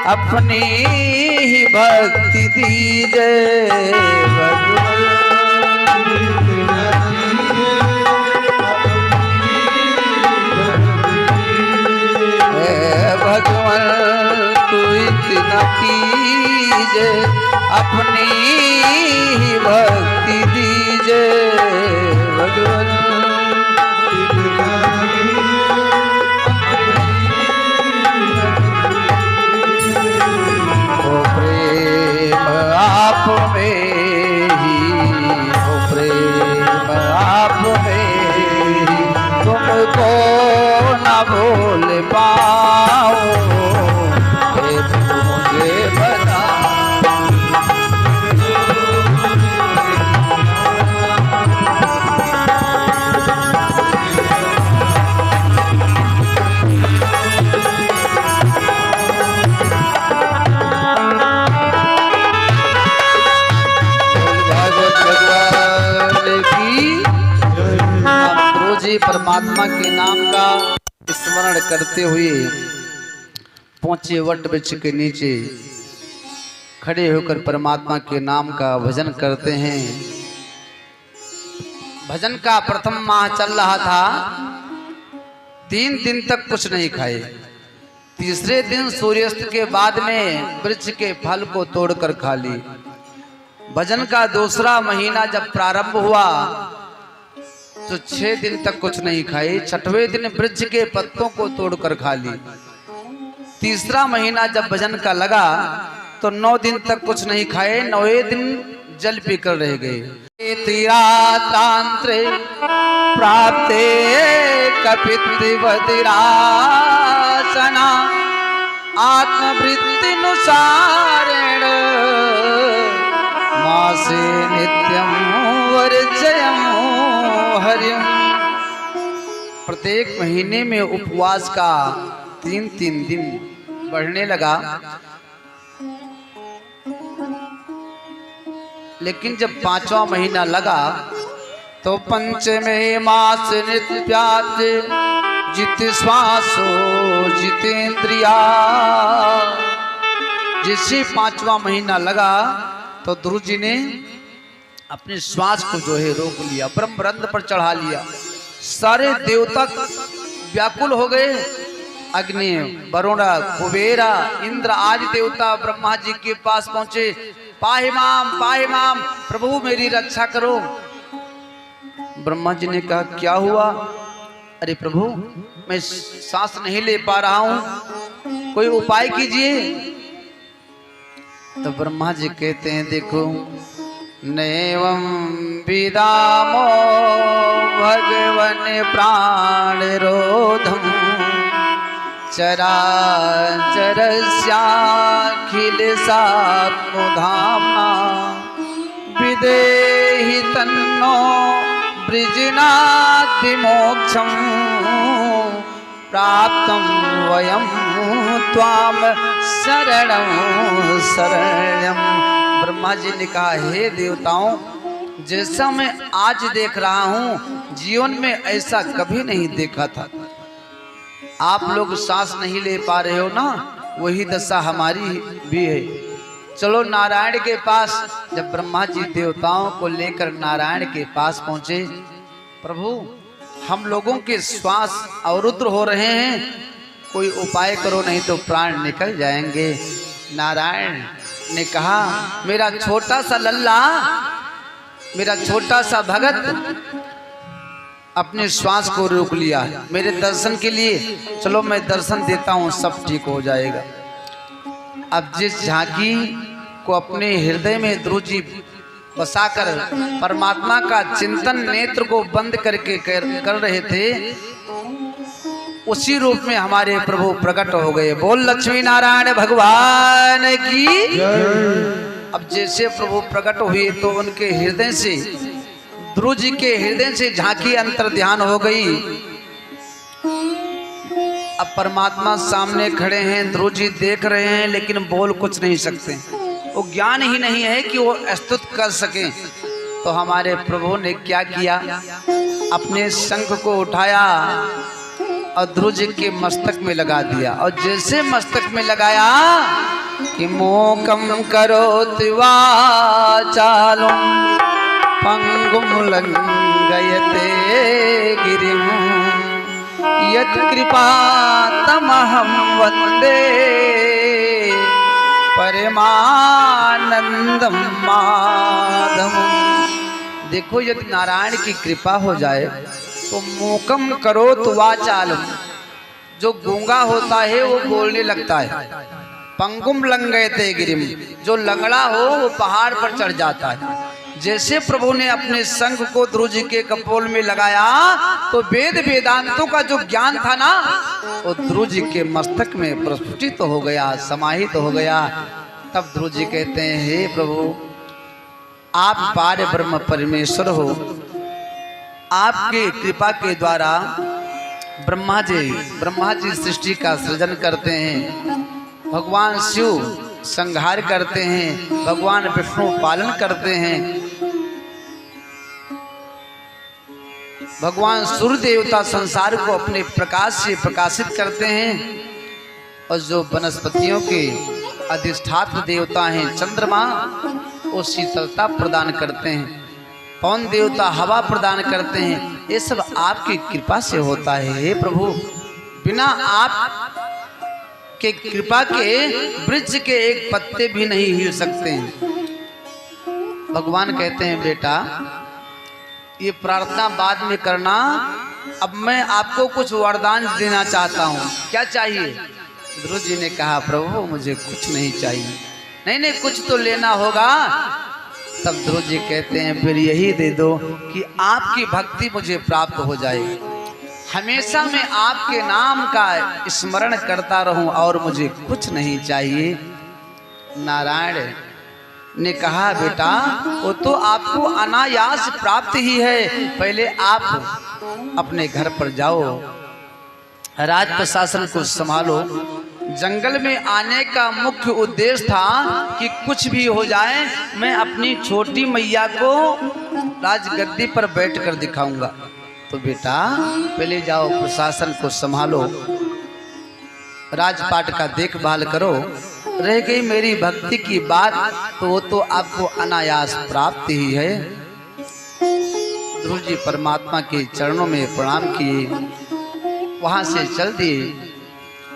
अपनी ही भक्ति दीजे, भगवान तू इतना कीजे अपनी ही भक्ति दीजे, भगवान आप में ही हो प्रेम, आप में ही तुमको न भूल पाओ, मुझे बता। परमात्मा के नाम का स्मरण करते हुए पहुंचे वट वृक्ष के नीचे, खड़े होकर परमात्मा के नाम का भजन करते हैं। भजन का प्रथम माह चल रहा था, 3 दिन तक कुछ नहीं खाए। तीसरे दिन सूर्यास्त के बाद में वृक्ष के फल को तोड़कर खा ली। भजन का दूसरा महीना जब प्रारंभ हुआ तो 6 दिन तक कुछ नहीं खाए। 6वें दिन वृक्ष के पत्तों को तोड़कर खा ली। तीसरा महीना जब भजन का लगा तो 9 दिन तक कुछ नहीं खाए। 9वें दिन जल पीकर रह गए। तीरातांत्रे प्राप्ते कपित्ति बदिरासना आत्मवृत्ति नुसारेण मासे नित्यं वर्जयं हरिम। प्रत्येक महीने में उपवास का 3-3 दिन बढ़ने लगा, लेकिन जब 5वां महीना लगा तो पंचमे मास नित्यात् जित श्वासो जितेंद्रिया। जैसे 5वां महीना लगा तो ध्रुव जी ने अपने श्वास को जो है रोक लिया, ब्रह्म रंध्र पर चढ़ा लिया। सारे देवता व्याकुल हो गए। अग्नि, वरुण, कुबेरा, इंद्र आदि देवता ब्रह्मा जी के पास पहुंचे। पाहि माम प्रभु मेरी रक्षा करो। ब्रह्मा जी ने कहा क्या हुआ? अरे प्रभु मैं सांस नहीं ले पा रहा हूं, कोई उपाय कीजिए। तो ब्रह्मा जी कहते हैं देखो, नैवं विदामो भगवन प्राण रोधम चराचरस्याखिल सात्मधाम्ना विदेहि तन्नो वृजनात् विमोक्षं प्राप्तं वयं त्वां शरणं शरणं। ब्रह्मा जी ने कहा, हे देवताओं, जैसा मैं आज देख रहा हूँ जीवन में ऐसा कभी नहीं देखा था। आप लोग सांस नहीं ले पा रहे हो ना, वही दशा हमारी भी है। चलो नारायण के पास। जब ब्रह्मा जी देवताओं को लेकर नारायण के पास पहुंचे, प्रभु हम लोगों के श्वास अवरुद्ध हो रहे हैं, कोई उपाय करो नहीं तो प्राण निकल जाएंगे। नारायण ने कहा, मेरा छोटा सा लल्ला, मेरा छोटा सा भगत अपने श्वास को रोक लिया मेरे दर्शन के लिए। चलो मैं दर्शन देता हूँ, सब ठीक हो जाएगा। अब जिस झांकी को अपने हृदय में ध्रुव जी बसाकर परमात्मा का चिंतन नेत्र को बंद करके कर रहे थे, उसी रूप में हमारे प्रभु प्रकट हो गए। बोल लक्ष्मी नारायण भगवान की। अब जैसे प्रभु प्रकट हुए तो उनके हृदय से, ध्रुव जी के हृदय से झांकी अंतर ध्यान हो गई। अब परमात्मा सामने खड़े हैं, ध्रुव जी देख रहे हैं लेकिन बोल कुछ नहीं सकते। वो ज्ञान ही नहीं है कि वो स्तुत कर सके। तो हमारे प्रभु ने क्या किया, अपने शंख को उठाया और ध्रुव जी के मस्तक में लगा दिया। और जैसे मस्तक में लगाया कि मोकम करोति वाचालम पंगुम लंघयते गिरिम यत् कृपा तमहं वंदे परमानंदम माधवम। देखो, यदि नारायण की कृपा हो जाए तो मोकम करो तो वाचालम, जो गूंगा होता है वो बोलने लगता है। पंगुम लंघयते गिरिम, जो लंगड़ा हो वो पहाड़ पर चढ़ जाता है। जैसे प्रभु ने अपने शंख को ध्रुव जी के कपोल में लगाया तो वेद वेदांतों का जो ज्ञान था ना, वो ध्रुव जी के मस्तक में प्रस्फुटित हो गया, समाहित हो गया। तब ध्रुव जी कहते हैं, हे प्रभु, आप पार ब्रह्म परमेश्वर हो। आपके कृपा के द्वारा ब्रह्मा जी सृष्टि का सृजन करते हैं, भगवान शिव संहार करते हैं, भगवान विष्णु पालन करते हैं, भगवान सूर्य देवता संसार को अपने प्रकाश से प्रकाशित करते हैं। और जो वनस्पतियों के अधिष्ठात्र देवता हैं चंद्रमा, वो शीतलता प्रदान करते हैं, पवन देवता हवा प्रदान करते हैं। ये सब आपकी कृपा से होता है। हे प्रभु, बिना आप के कृपा के वृक्ष के एक पत्ते भी नहीं हिल सकते हैं। भगवान कहते हैं, बेटा ये प्रार्थना बाद में करना, अब मैं आपको कुछ वरदान देना चाहता हूँ, क्या चाहिए? ध्रुव जी ने कहा, प्रभु मुझे कुछ नहीं चाहिए। नहीं, कुछ तो लेना होगा। तब ध्रुव जी कहते हैं, फिर यही दे दो कि आपकी भक्ति मुझे प्राप्त हो जाए, हमेशा मैं आपके नाम का स्मरण करता रहूं और मुझे कुछ नहीं चाहिए। नारायण ने कहा, बेटा वो तो आपको अनायास प्राप्त ही है, पहले आप अपने घर पर जाओ, राज प्रशासन को संभालो। जंगल में आने का मुख्य उद्देश्य था कि कुछ भी हो जाए मैं अपनी छोटी मैया को राजगद्दी पर बैठकर दिखाऊंगा। तो बेटा पहले जाओ, प्रशासन को संभालो, राजपाट का देखभाल करो। रह गई मेरी भक्ति की बात, तो वो तो आपको अनायास प्राप्त ही है। ध्रुव जी परमात्मा के चरणों में प्रणाम किए, वहां से चल दिए।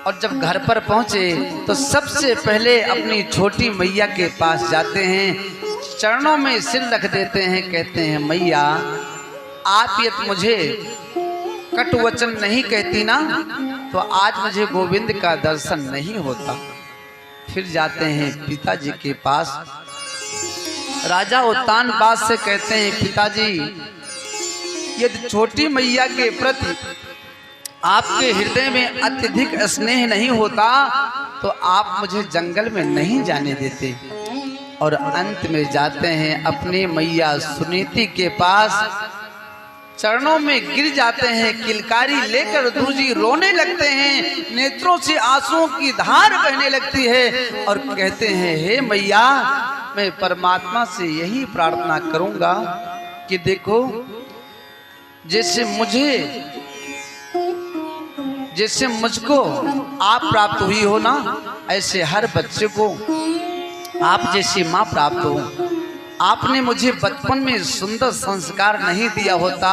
और जब घर पर पहुंचे तो सबसे पहले अपनी छोटी मैया के पास जाते हैं, चरणों में सिर रख देते हैं, कहते हैं, मैया आप ये मुझे कटु वचन नहीं कहती ना, तो आज मुझे गोविंद का दर्शन नहीं होता। फिर जाते हैं पिताजी के पास। राजा उत्तानपाद से कहते हैं, पिताजी यदि छोटी मैया के प्रति आपके हृदय में अत्यधिक स्नेह नहीं होता तो आप मुझे जंगल में नहीं जाने देते। और अंत में जाते हैं अपनी मैया सुनीति के पास, चरणों में गिर जाते हैं, किलकारी लेकर ध्रुव रोने लगते हैं, नेत्रों से आंसुओं की धार बहने लगती है और कहते हैं, हे मैया, मैं परमात्मा से यही प्रार्थना करूंगा कि देखो जैसे मुझको आप प्राप्त हुई हो ना, ऐसे हर बच्चे को आप जैसी माँ प्राप्त हो। आपने मुझे बचपन में सुंदर संस्कार नहीं दिया होता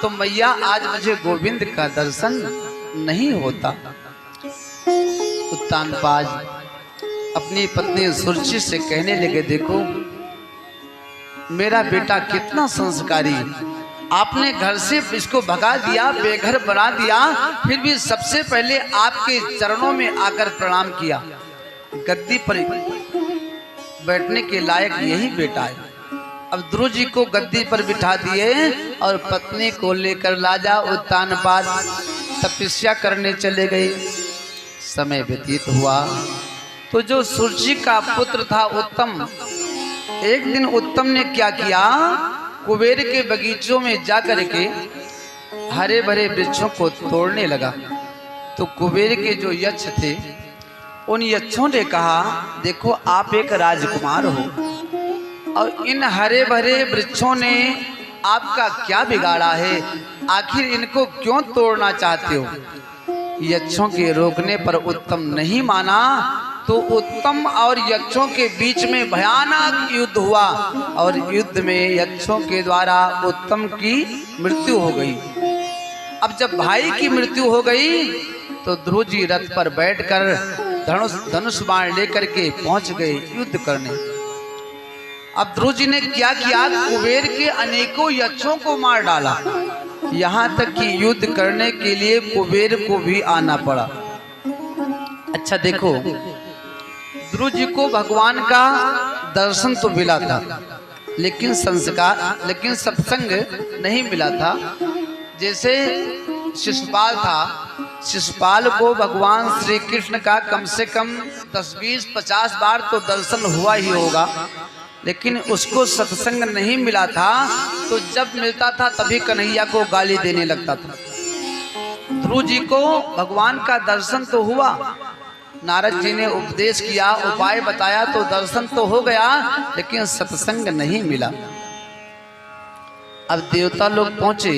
तो मैया आज मुझे गोविंद का दर्शन नहीं होता। उत्तानपाद अपनी पत्नी सुरुचि से कहने लगे, देखो मेरा बेटा कितना संस्कारी, आपने घर से इसको भगा दिया, बेघर बना दिया, फिर भी सबसे पहले आपके चरणों में आकर प्रणाम किया। गद्दी पर बैठने के लायक यही बेटा है। अब ध्रुव जी को गद्दी पर बिठा दिए और पत्नी को लेकर राजा उत्तानपाद तपस्या करने चले गए। समय व्यतीत हुआ तो जो सुरुचि का पुत्र था उत्तम, एक दिन उत्तम ने क्या किया, कुबेर के बगीचों में जाकर के हरे भरे वृक्षों को तोड़ने लगा। तो कुबेर के जो यक्ष थे उन यक्षों ने कहा, देखो आप एक राजकुमार हो और इन हरे भरे वृक्षों ने आपका क्या बिगाड़ा है, आखिर इनको क्यों तोड़ना चाहते हो। यक्षों के रोकने पर उत्तम नहीं माना तो उत्तम और यक्षों के बीच में भयानक युद्ध हुआ और युद्ध में यक्षों के द्वारा उत्तम की मृत्यु हो गई। अब जब भाई की मृत्यु हो गई तो ध्रुव जी रथ पर बैठकर धनुष बाण लेकर के पहुंच गए युद्ध करने। अब ध्रुव जी ने क्या किया, कुबेर के अनेकों यक्षों को मार डाला, यहाँ तक कि युद्ध करने के लिए कुबेर को भी आना पड़ा। अच्छा देखो, ध्रुव जी को भगवान का दर्शन तो मिला था लेकिन सत्संग नहीं मिला था। जैसे शिशुपाल था, शिशुपाल को भगवान श्री कृष्ण का कम से कम 10, 20, 50 बार तो दर्शन हुआ ही होगा, लेकिन उसको सत्संग नहीं मिला था। तो जब मिलता था तभी कन्हैया को गाली देने लगता था। ध्रुव जी को भगवान का दर्शन तो हुआ, नारद जी ने उपदेश किया, उपाय बताया तो दर्शन तो हो गया, लेकिन सत्संग नहीं मिला। अब देवता लोग पहुंचे,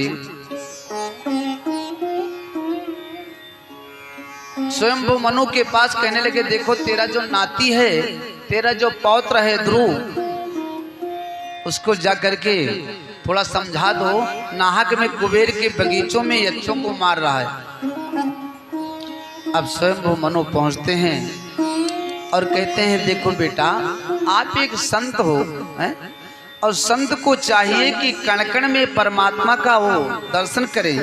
स्वयंभू मनु के पास, कहने लगे, देखो तेरा जो नाती है, तेरा जो पौत्र है ध्रुव, उसको जा करके थोड़ा समझा दो, नाहक में कुबेर के बगीचों में यक्षों को मार रहा है। अब स्वयंभू मनु पहुंचते हैं और कहते हैं, देखो बेटा आप एक संत हो हैं? और संत को चाहिए कि कण कण में परमात्मा का वो दर्शन करें।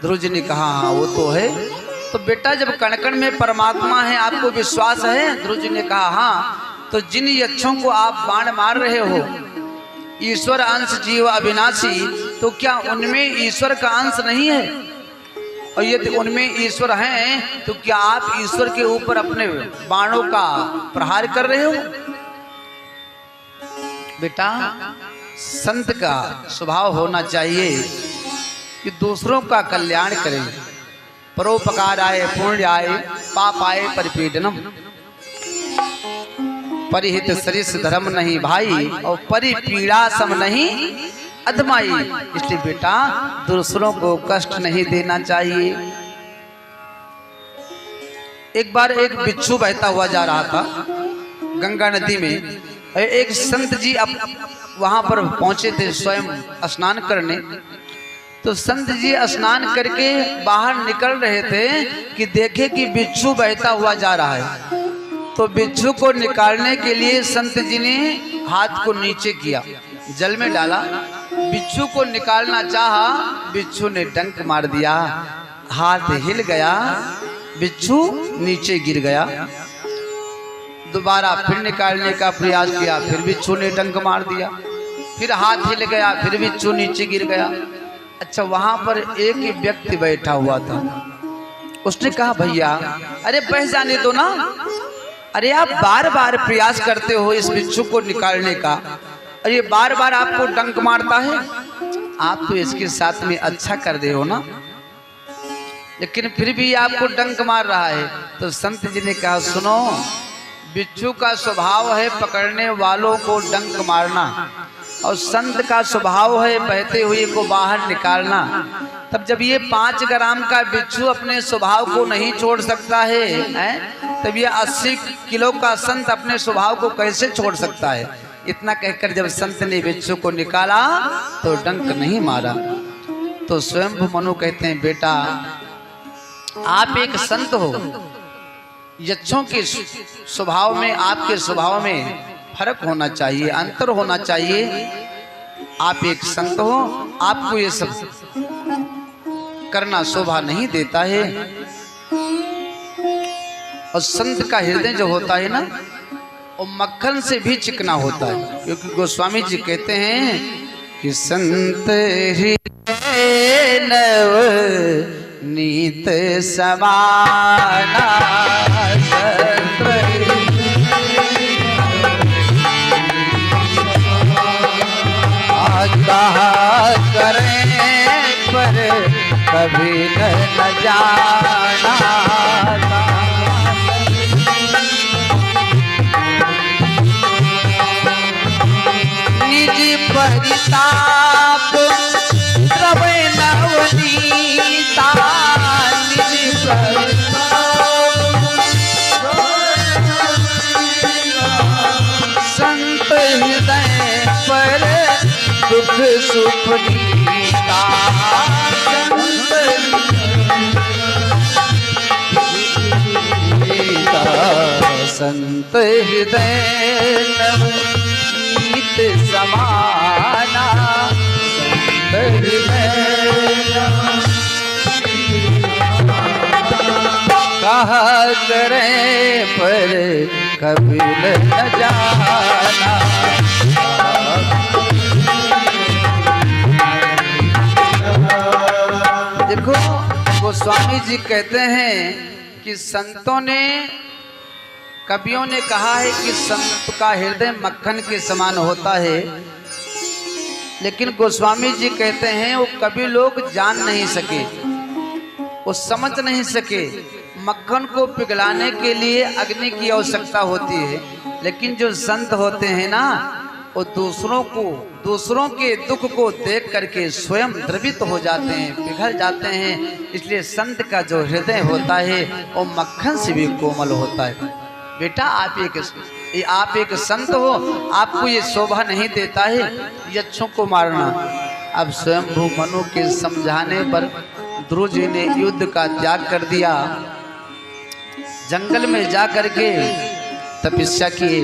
ध्रुव जी ने कहा, हाँ वो तो है। तो बेटा जब कण कण में परमात्मा है आपको विश्वास है? ध्रुव जी ने कहा, हाँ। तो जिन यक्षों को आप बाण मार रहे हो, ईश्वर अंश जीव अविनाशी, तो क्या उनमें ईश्वर का अंश नहीं है? और यदि उनमें ईश्वर हैं तो क्या आप ईश्वर के ऊपर अपने बाणों का प्रहार कर रहे हो? बेटा संत का स्वभाव होना चाहिए कि दूसरों का कल्याण करें, परोपकार आए पुण्य आए पाप आए परिपीडनम, परिहित सरिस धर्म नहीं भाई और परिपीड़ा सम नहीं अधमाई। इसलिए बेटा दूसरों को कष्ट नहीं देना चाहिए। एक बार एक बिच्छू बहता हुआ जा रहा था गंगा नदी में। एक संत जी अब वहां पर पहुंचे थे स्वयं स्नान करने। तो संत जी स्नान करके बाहर निकल रहे थे कि देखे कि बिच्छू बहता हुआ जा रहा है। तो बिच्छू को निकालने के लिए संत जी ने हाथ को नीचे किया, जल में डाला, बिच्छू को निकालना चाहा, बिच्छू ने डंक मार दिया, हाथ हिल गया, बिच्छू नीचे गिर गया। दोबारा फिर निकालने का प्रयास किया, फिर बिच्छू ने डंक मार दिया, फिर हाथ हिल गया, फिर बिच्छू नीचे गिर गया। अच्छा, वहां पर एक ही व्यक्ति बैठा हुआ था। उसने कहा भैया अरे बह जाने दो ना, अरे आप बार बार प्रयास करते हो इस बिच्छू को निकालने का, अरे ये बार बार आपको डंक मारता है, आप तो इसके साथ में अच्छा कर रहे हो ना, लेकिन फिर भी आपको डंक मार रहा है। तो संत जी ने कहा सुनो, बिच्छू का स्वभाव है पकड़ने वालों को डंक मारना, और संत का स्वभाव है बहते हुए को बाहर निकालना। तब जब ये 5 ग्राम का बिच्छू अपने स्वभाव को नहीं छोड़ सकता है, तब ये 80 किलो का संत अपने स्वभाव को कैसे छोड़ सकता है। इतना कहकर जब संत ने बिच्छू को निकाला तो डंक नहीं मारा। तो स्वयंभू मनु कहते हैं बेटा आप एक संत हो, यक्षों के स्वभाव में आपके स्वभाव में फर्क होना चाहिए, अंतर होना चाहिए। आप एक संत हो, आपको ये सब करना शोभा नहीं देता है। और संत का हृदय जो होता है ना, वो मक्खन से भी चिकना होता है, क्योंकि गोस्वामी जी कहते हैं कि संत हृदय नव नीत समाना, कहा करें पर कभी न जाना, निज परिताप द्रव्य नवनीता, निज संत हृदय पर दुख सुख नीता, संत हृदय नवनीत समाना, संत हृदय कहा करें पर कभी न जाना। देखो गोस्वामी जी कहते हैं कि संतों ने, कवियों ने कहा है कि संत का हृदय मक्खन के समान होता है, लेकिन गोस्वामी जी कहते हैं वो कभी लोग जान नहीं सके, वो समझ नहीं सके। मक्खन को पिघलाने के लिए अग्नि की आवश्यकता होती है, लेकिन जो संत होते हैं ना, वो दूसरों के दुख को देख करके स्वयं द्रवित हो जाते हैं, पिघल जाते हैं। इसलिए संत का जो हृदय होता है वो मक्खन से भी कोमल होता है। बेटा आप एक संत हो, आपको ये शोभा नहीं देता है यक्षों को मारना। अब स्वयंभू मनु के समझाने पर ध्रुव जी ने युद्ध का त्याग कर दिया, जंगल में जा करके तपस्या किए।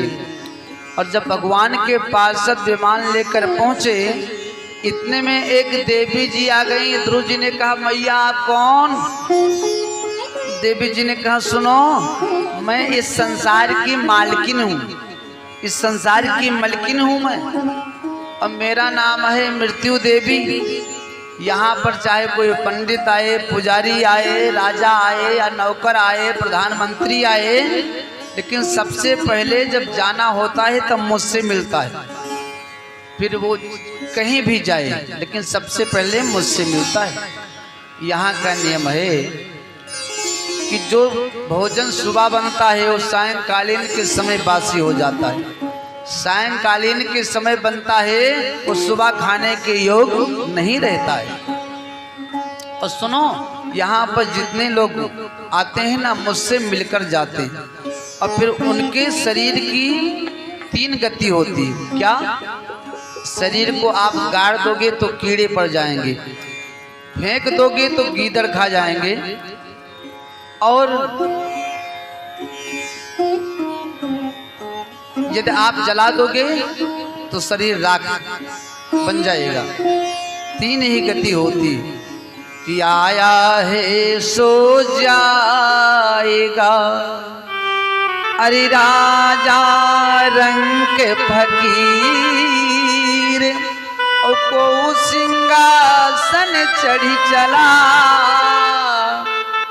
और जब भगवान के पार्षद विमान लेकर पहुंचे, इतने में एक देवी जी आ गई। ध्रुव जी ने कहा मैया आप कौन? देवी जी ने कहा सुनो, मैं इस संसार की मालकिन हूँ, इस संसार की मलकिन हूँ मैं, और मेरा नाम है मृत्यु देवी। यहाँ पर चाहे कोई पंडित आए, पुजारी आए, राजा आए या नौकर आए, प्रधानमंत्री आए, लेकिन सबसे पहले जब जाना होता है तब मुझसे मिलता है। फिर वो कहीं भी जाए लेकिन सबसे पहले मुझसे मिलता है। यहाँ का नियम है कि जो भोजन सुबह बनता है वो सायंकालीन के समय बासी हो जाता है, सायंकालीन के समय बनता है वो सुबह खाने के योग नहीं रहता है। और सुनो, यहाँ पर जितने लोग आते हैं ना, मुझसे मिलकर जाते हैं, और फिर उनके शरीर की 3 गति होती है। क्या? शरीर को आप गाड़ दोगे तो कीड़े पड़ जाएंगे, फेंक दोगे तो गीदड़ खा जाएंगे, और यदि आप जला दोगे तो शरीर राख बन जाएगा। 3 ही गति होती कि आया है सो जाएगा, अरे राजा रंग फकीर और को सिंहासन चढ़ी चला,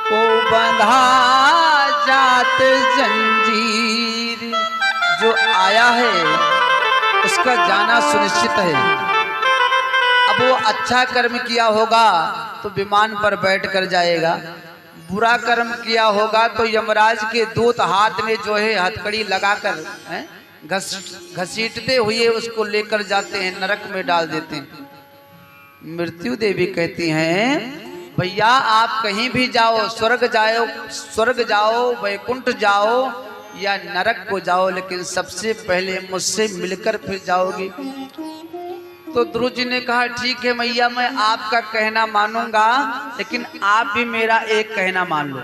को बंधा जात जंजीर। जो आया है उसका जाना सुनिश्चित है। अब वो अच्छा कर्म किया होगा तो विमान पर बैठ कर जाएगा, बुरा कर्म किया होगा तो यमराज के दूत हाथ में जो है हथकड़ी लगाकर घसीटते हुए उसको लेकर जाते हैं, नरक में डाल देते हैं। मृत्यु देवी कहती हैं भैया आप कहीं भी जाओ, स्वर्ग जाओ, वैकुंठ जाओ या नरक को जाओ, लेकिन सबसे पहले मुझसे मिलकर फिर जाओगी। तो ध्रुव जी ने कहा ठीक है मैया मैं आपका कहना मानूंगा, लेकिन आप भी मेरा एक कहना मान लो।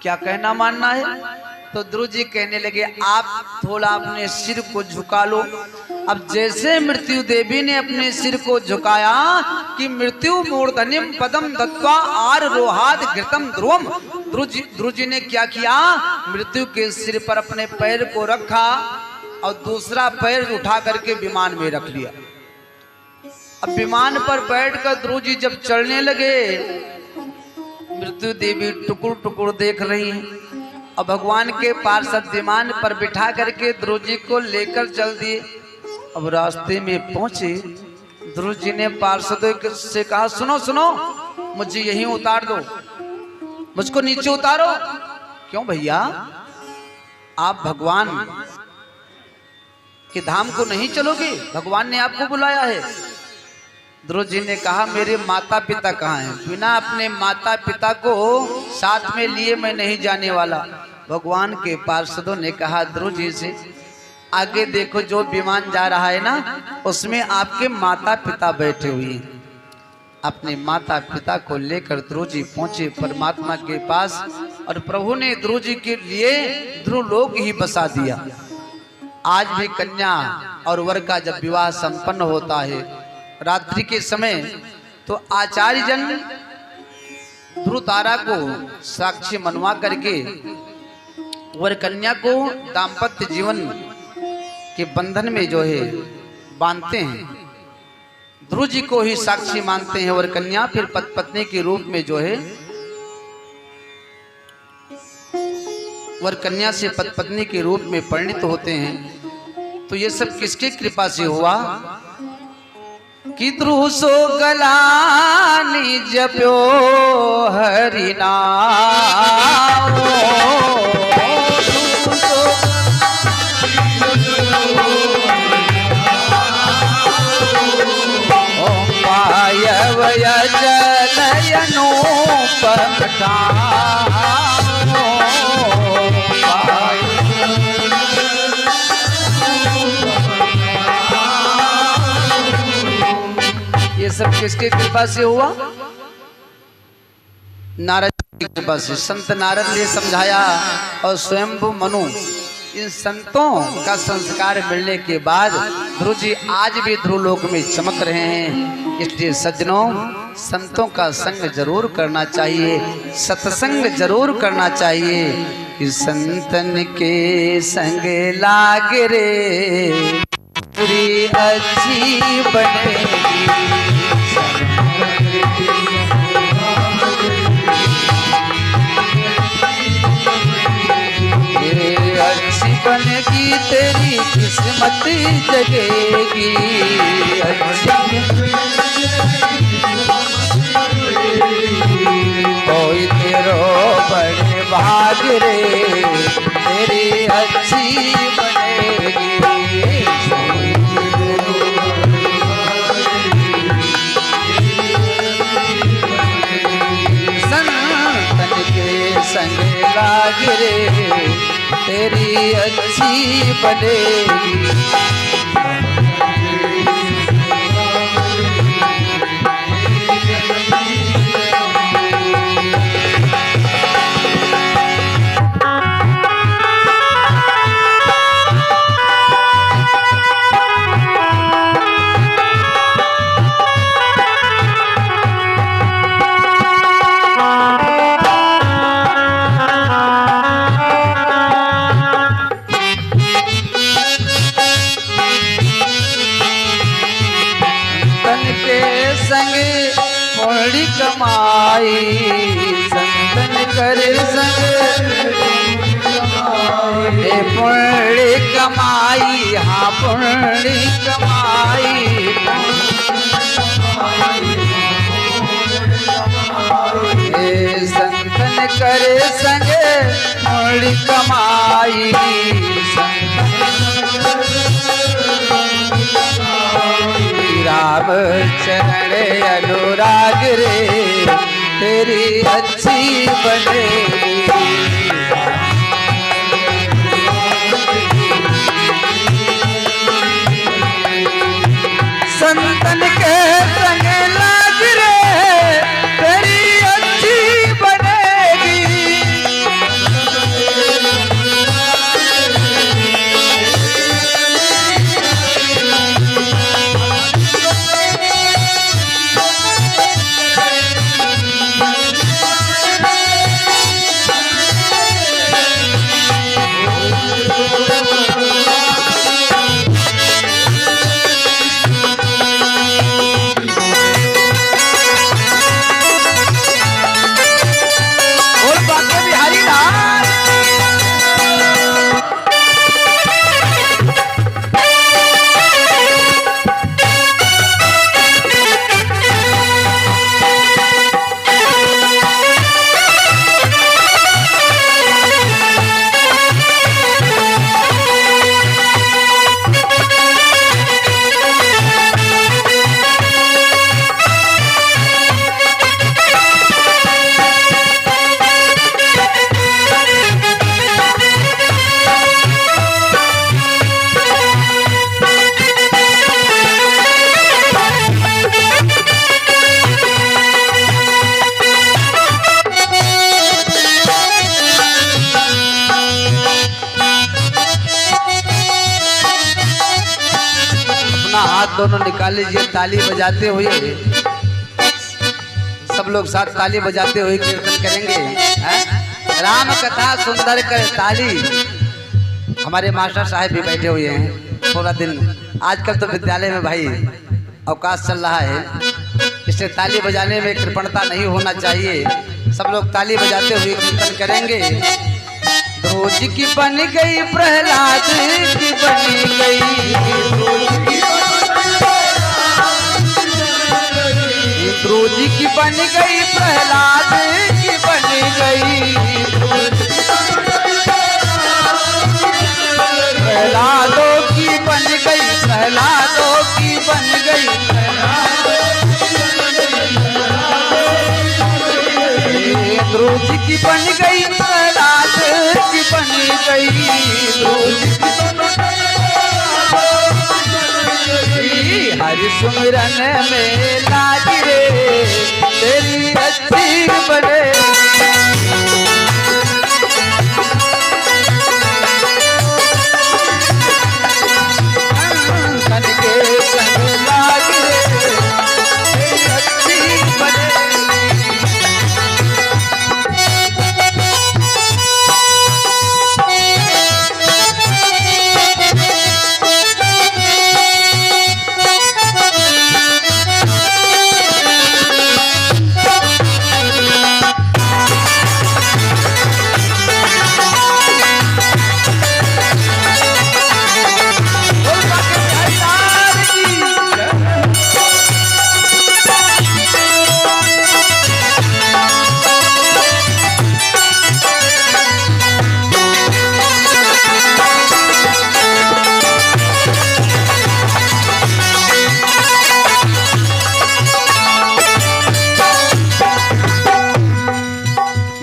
क्या कहना मानना है? तो ध्रुव जी कहने लगे आप थोड़ा अपने सिर को झुका लो। अब जैसे मृत्यु देवी ने अपने सिर को झुकाया कि मृत्यु मूर्धनिम पदम दत्वा आर रोहाद घृतम ध्रुवम, ध्रुव जी ने क्या किया, मृत्यु के सिर पर अपने पैर को रखा और दूसरा पैर उठा करके विमान में रख लिया। अब विमान पर बैठकर ध्रुव जी जब चलने लगे, मृत्यु देवी टुकुर टुकुर देख रही हैं और भगवान के पार्षद विमान पर बिठा करके ध्रुव जी को लेकर चल दिए। अब रास्ते में पहुंचे, ध्रुव जी ने पार्षदों से कहा सुनो सुनो मुझे यहीं उतार दो, मुझको नीचे उतारो। क्यों भैया आप भगवान के धाम को नहीं चलोगे? भगवान ने आपको बुलाया है। ध्रुव जी ने कहा मेरे माता पिता कहाँ हैं? बिना अपने माता पिता को साथ में लिए मैं नहीं जाने वाला। भगवान के पार्षदों ने कहा ध्रुव जी से आगे देखो जो विमान जा रहा है ना उसमें आपके माता पिता बैठे हुए हैं। अपने माता पिता को लेकर ध्रुव जी पहुंचे परमात्मा के पास और प्रभु ने ध्रुव जी के लिए ध्रुव लोक ही बसा दिया। आज भी कन्या और वर का जब विवाह संपन्न होता है रात्रि के समय तो आचार्य जन ध्रुव तारा को साक्षी मनवा करके वर कन्या को दाम्पत्य जीवन के बंधन में जो है बांधते हैं। ध्रुव जी को ही साक्षी मानते हैं वर कन्या, फिर पत्नी के रूप में जो है वर कन्या से पत्नी के रूप में परिणित होते हैं। तो ये सब किसकी कृपा से हुआ कि ध्रुव सो गलानी जप्यो हरि नाम, पायव जलयनो ये सब किसके कृपा से हुआ? नारद की कृपा से। संत नारद ने समझाया और स्वयंभू मनु इन संतों का संस्कार मिलने के बाद ध्रुव जी आज भी ध्रुव लोक में चमक रहे हैं। इसलिए सज्जनों संतों का संग जरूर करना चाहिए, सत्संग जरूर करना चाहिए कि संतन के संग लाग रे पूरी अच्छी बनेगी। अच्छी बनेगी तेरी किस्मत जगेगी, कोई तेरो बड़े भाग रे तेरी अच्छी बनेगी। संतन के संग लाग रे तेरी अच्छी बनेगी। कर संग पुण्य कमाई, हाँ पुण्य कमाई, संतन कर संग पुण्य कमाई, राम चरण अनुराग रे तेरी अच्छी बनेगी। संतन के संग लाग रे तेरी अच्छी बनेगी। हाथ दोनों निकाल लीजिए, ताली बजाते हुए सब लोग साथ ताली बजाते हुए कीर्तन करेंगे। राम कथा सुंदर कर ताली। हमारे मास्टर साहब भी बैठे हुए हैं पूरा दिन। आजकल तो विद्यालय में भाई अवकाश चल रहा है, इससे ताली बजाने में कृपणता नहीं होना चाहिए। सब लोग ताली बजाते हुए कीर्तन करेंगे। ध्रुज की बन गई प्रहलाद की बनी गई, ध्रुज की बन गई प्रहलाद की बनी गई, प्रहलादों की बन गई, प्रहलादों की बन गई, ध्रुज की बन गई प्रहलाद की बनी गई, हरि सुमिरन में लाग रे तेरी अच्छी बने। संतन के संग लाग रे तेरी अच्छी बने।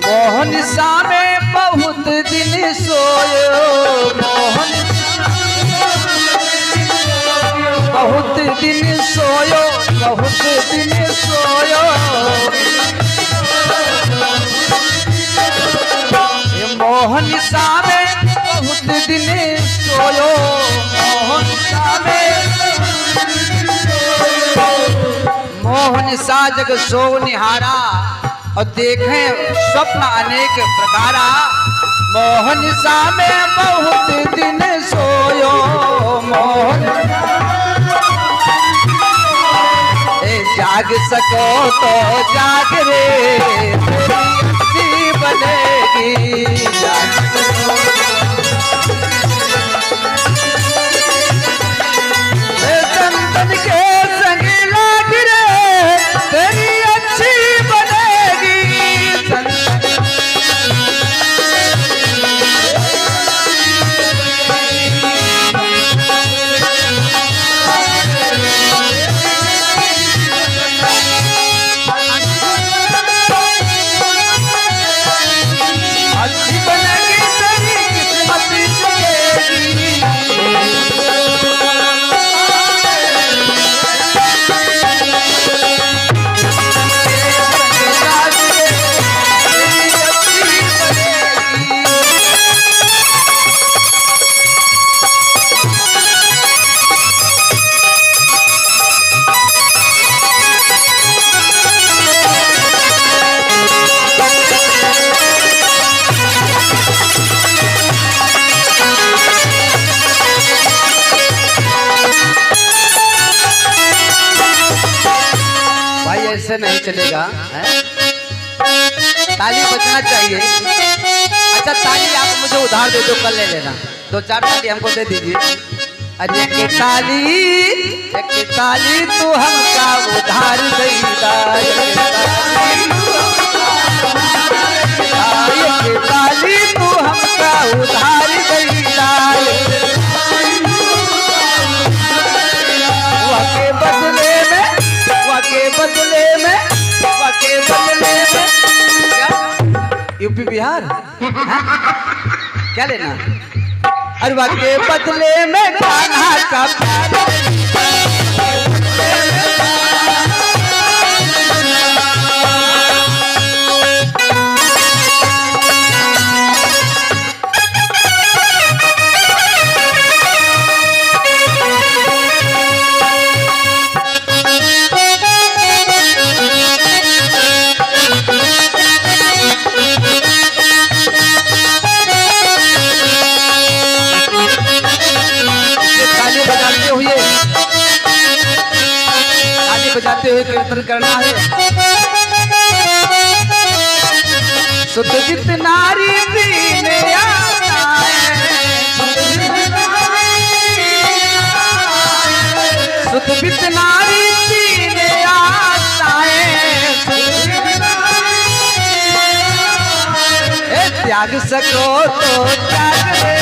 मोहनिसा में बहुत दिन सोयो, बहुत दिन सोयो, बहुत दिन सोयो, मोहनिसा में बहुत दिन सोयो, मोहनिसा में, मोहनिसा जग सो निहारा और देखें स्वप्न अनेक प्रकारा। मोहनिसा में बहुत दिन सोयो, मोहन जाग सको तो जाग रे तेरी अच्छी बने। चलेगा है? ताली बजना चाहिए। अच्छा ताली आप मुझे उधार दे दो, कल ले लेना। 2-4 ताली हमको दे दीजिए। अरे एक ताली तू हमका उधार देगा, एक ताली तू हमका उधार देगा। वाके बदले में क्या? यूपी बिहार क्या लेना? अरे वाके बदले में कान्हा का प्यार। बजाते हुए कीर्तन करना है। सुत जित नारी पीने आता है, सुत जित नारी पीने आता है। त्याग सको तो त्याग रे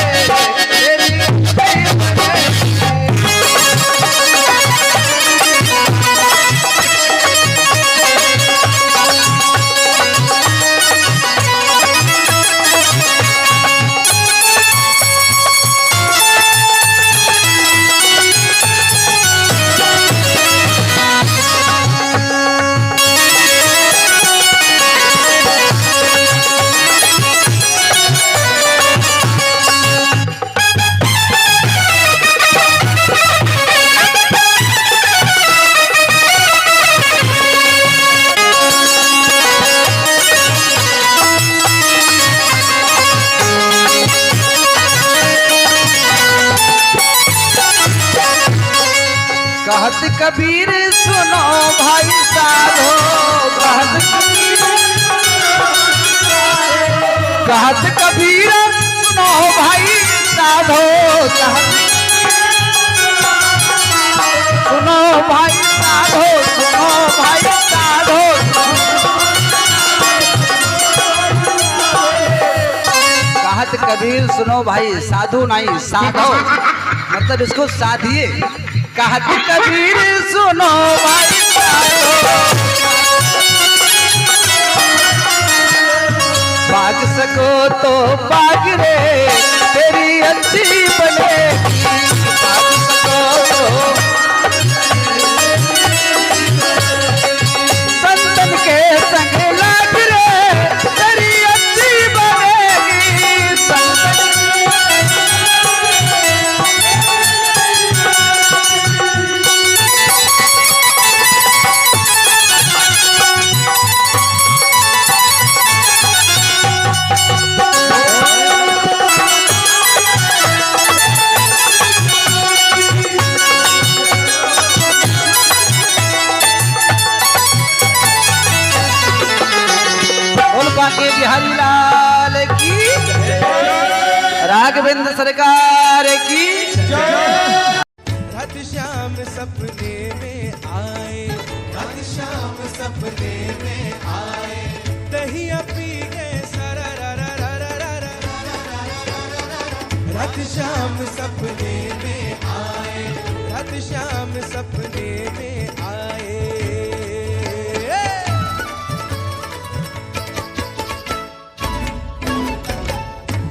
कहत कबीर सुनो भाई साधो, कहत कबीर सुनो भाई साधो, सुनो भाई साधो, सुनो भाई साधो। कहत कबीर सुनो भाई साधु नहीं साधो, मतलब इसको साधिए। कहत कबीर सुनो भाई साधो, भाग सको तो भाग रे तेरी अच्छी बनेगी। भाग सको तो संतन के संग लाग रे तेरी अच्छी बनेगी। बाके बिहारी लाल की, राघवेंद्र सरकार की। रात शाम सपने में आए, रात शाम सपने में आए, दहिया पी गए सारा रा रा रा रा रा रा। रात शाम सपने में आए, रात शाम सपने में आए।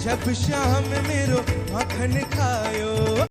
जब शाम मेरो मखन खायो।